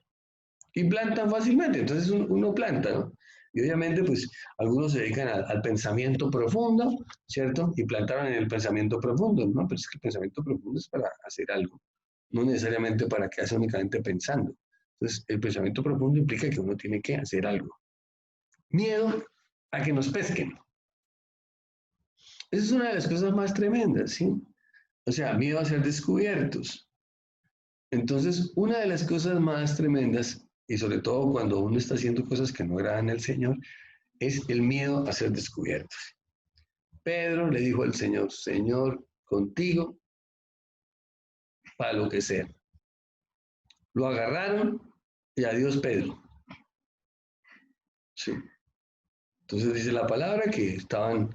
[SPEAKER 1] Y plantan fácilmente, entonces uno planta, ¿no? Y obviamente, pues, algunos se dedican al pensamiento profundo, ¿cierto? Y plantaron en el pensamiento profundo, ¿no? Pero es que el pensamiento profundo es para hacer algo, no necesariamente para quedarse únicamente pensando. Entonces, el pensamiento profundo implica que uno tiene que hacer algo. Miedo a que nos pesquen. Esa es una de las cosas más tremendas, ¿sí? O sea, miedo a ser descubiertos. Entonces, una de las cosas más tremendas, y sobre todo cuando uno está haciendo cosas que no agradan al Señor, es el miedo a ser descubiertos. Pedro le dijo al Señor, Señor, contigo, para lo que sea. Lo agarraron y adiós Pedro. Sí. Entonces dice la palabra que estaban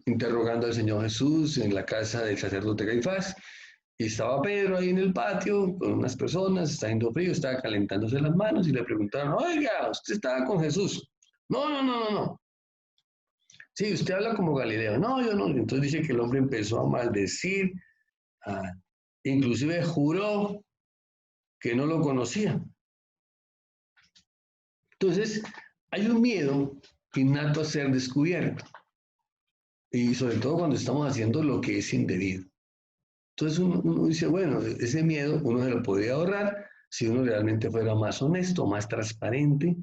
[SPEAKER 1] interrogando al Señor Jesús en la casa del sacerdote Caifás, y estaba Pedro ahí en el patio con unas personas, está haciendo frío, estaba calentándose las manos y le preguntaron, oiga, ¿usted estaba con Jesús? No, no, no, no, no. Sí, usted habla como Galileo. No, yo no. Entonces dice que el hombre empezó a maldecir, a- inclusive juró que no lo conocía. Entonces, hay un miedo innato a ser descubierto, y sobre todo cuando estamos haciendo lo que es indebido. Entonces uno dice, bueno, ese miedo uno se lo podría ahorrar si uno realmente fuera más honesto, más transparente,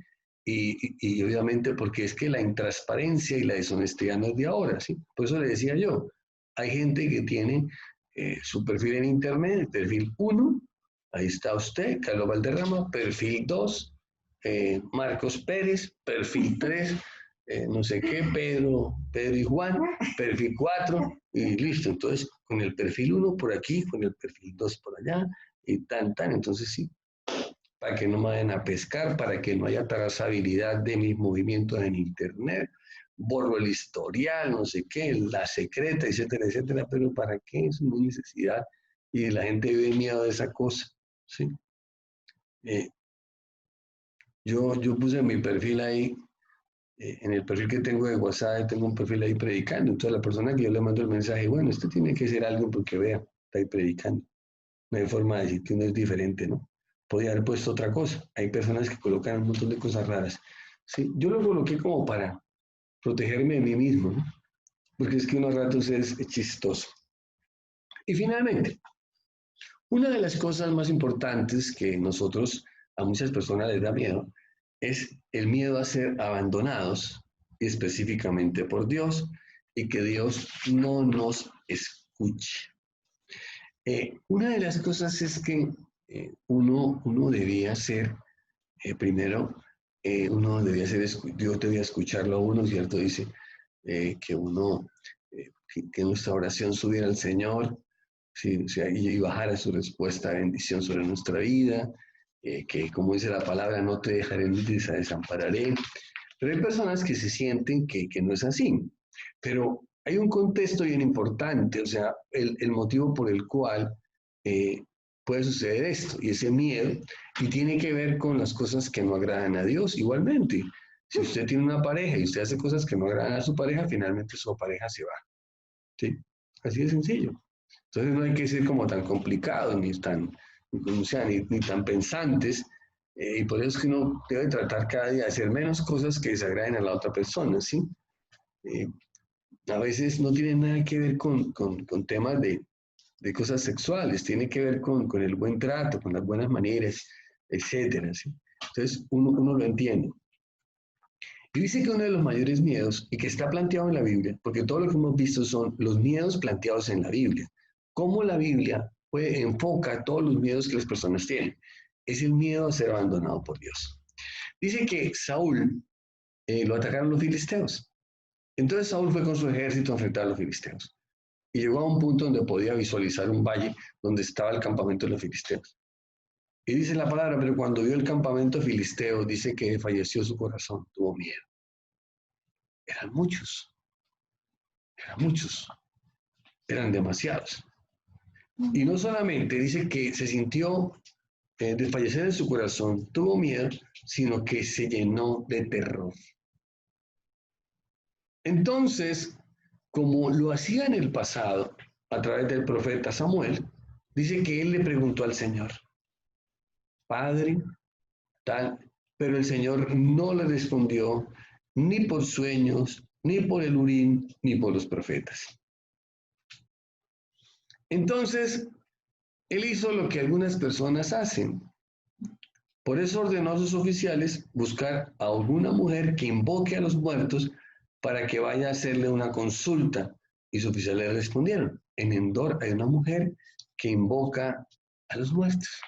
[SPEAKER 1] y obviamente porque es que la intransparencia y la deshonestidad no es de ahora, ¿sí? Por eso le decía yo, hay gente que tiene su perfil en internet, el perfil 1, ahí está usted, Carlos Valderrama, perfil 2, Marcos Pérez, perfil 3, no sé qué, Pedro y Juan, perfil 4, y listo. Entonces, con el perfil 1 por aquí, con el perfil 2 por allá, y tan. Entonces, sí, para que no me vayan a pescar, para que no haya trazabilidad de mis movimientos en Internet, borro el historial, no sé qué, la secreta, etcétera, etcétera, pero ¿para qué? Es una necesidad, y la gente vive miedo de esa cosa, ¿sí? Eh, yo puse mi perfil ahí, en el perfil que tengo de WhatsApp, tengo un perfil ahí predicando. Entonces, la persona que yo le mando el mensaje, bueno, esto tiene que ser algo porque vea, está ahí predicando. No hay forma de decir que uno es diferente, ¿no? Podría haber puesto otra cosa. Hay personas que colocan un montón de cosas raras. Sí, yo lo coloqué como para protegerme de mí mismo, ¿no? Porque es que unos ratos es chistoso. Y finalmente, una de las cosas más importantes que nosotros, a muchas personas les da miedo, es el miedo a ser abandonados específicamente por Dios y que Dios no nos escuche. Una de las cosas es que uno debía ser, primero, uno debía ser, Dios debía escucharlo a uno, ¿cierto? Dice que uno, que nuestra oración subiera al Señor, sí, o sea, y bajara su respuesta de bendición sobre nuestra vida, que como dice la palabra, no te dejaré ni te desampararé. Pero hay personas que se sienten que no es así. Pero hay un contexto bien importante, o sea, el motivo por el cual eh, puede suceder esto, y ese miedo, y tiene que ver con las cosas que no agradan a Dios igualmente. Si usted tiene una pareja y usted hace cosas que no agradan a su pareja, finalmente su pareja se va. ¿Sí? Así de sencillo. Entonces no hay que ser como tan complicados, ni tan, o sea, ni tan pensantes, y por eso es que uno debe tratar cada día de hacer menos cosas que desagraden a la otra persona, ¿sí? Eh, a veces no tiene nada que ver con temas de cosas sexuales, tiene que ver con el buen trato, con las buenas maneras, etcétera, ¿sí? Entonces uno lo entiende. Y dice que uno de los mayores miedos, y que está planteado en la Biblia, porque todo lo que hemos visto son los miedos planteados en la Biblia, cómo la Biblia enfoca todos los miedos que las personas tienen, es el miedo a ser abandonado por Dios. Dice que Saúl lo atacaron los filisteos. Entonces Saúl fue con su ejército a enfrentar a los filisteos. Y llegó a un punto donde podía visualizar un valle donde estaba el campamento de los filisteos. Y dice la palabra, pero cuando vio el campamento filisteo, dice que falleció su corazón, tuvo miedo. Eran muchos, eran muchos, eran demasiados. Y no solamente dice que se sintió desfallecer en su corazón, tuvo miedo, sino que se llenó de terror. Entonces, como lo hacía en el pasado, a través del profeta Samuel, dice que él le preguntó al Señor, Padre, tal, pero el Señor no le respondió ni por sueños, ni por el Urim, ni por los profetas. Entonces, él hizo lo que algunas personas hacen. Por eso ordenó a sus oficiales buscar a alguna mujer que invoque a los muertos para que vaya a hacerle una consulta. Y sus oficiales le respondieron, en Endor hay una mujer que invoca a los muertos.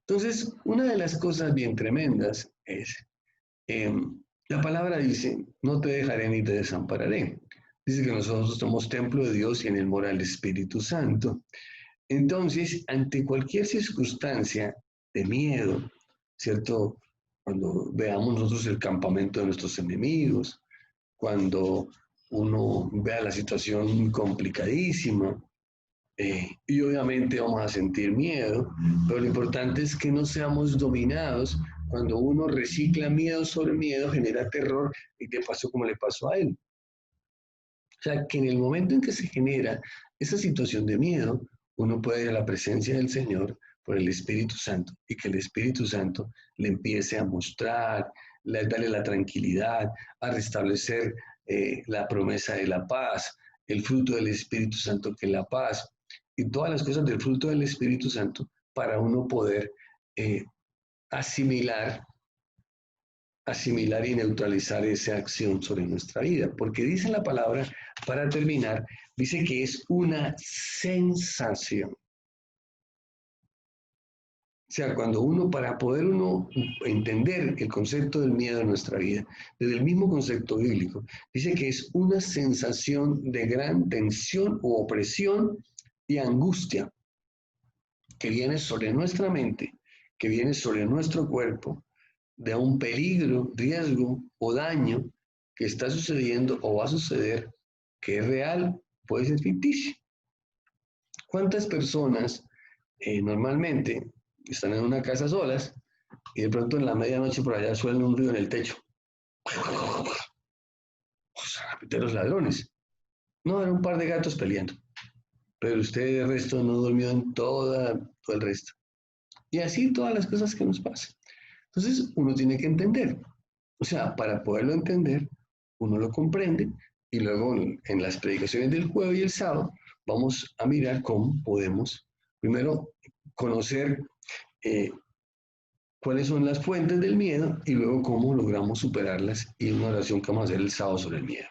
[SPEAKER 1] Entonces, una de las cosas bien tremendas es, la palabra dice, no te dejaré ni te desampararé. Dice que nosotros somos templo de Dios y en él mora el Espíritu Santo. Entonces, ante cualquier circunstancia de miedo, ¿cierto? Cuando veamos nosotros el campamento de nuestros enemigos, cuando uno vea la situación complicadísima, y obviamente vamos a sentir miedo, pero lo importante es que no seamos dominados. Cuando uno recicla miedo sobre miedo, genera terror, y te pasó como le pasó a él. O sea, que en el momento en que se genera esa situación de miedo, uno puede ir a la presencia del Señor por el Espíritu Santo y que el Espíritu Santo le empiece a mostrar, darle la tranquilidad, a restablecer la promesa de la paz, el fruto del Espíritu Santo que es la paz y todas las cosas del fruto del Espíritu Santo para uno poder eh, asimilar asimilar y neutralizar esa acción sobre nuestra vida. Porque dice la palabra, para terminar, dice que es una sensación. O sea, cuando uno, para poder uno entender el concepto del miedo en nuestra vida, desde el mismo concepto bíblico, dice que es una sensación de gran tensión u opresión y angustia que viene sobre nuestra mente, que viene sobre nuestro cuerpo, de un peligro, riesgo o daño que está sucediendo o va a suceder, que es real, puede ser ficticio. ¿Cuántas personas normalmente están en una casa solas y de pronto en la medianoche por allá suena un ruido en el techo? De los ladrones. No, era un par de gatos peleando. Pero usted de resto no durmió en todo el resto. Y así todas las cosas que nos pasan. Entonces uno tiene que entender. O sea, para poderlo entender, uno lo comprende y luego en las predicaciones del jueves y el sábado vamos a mirar cómo podemos, primero, conocer eh, cuáles son las fuentes del miedo y luego cómo logramos superarlas y una oración que vamos a hacer el sábado sobre el miedo.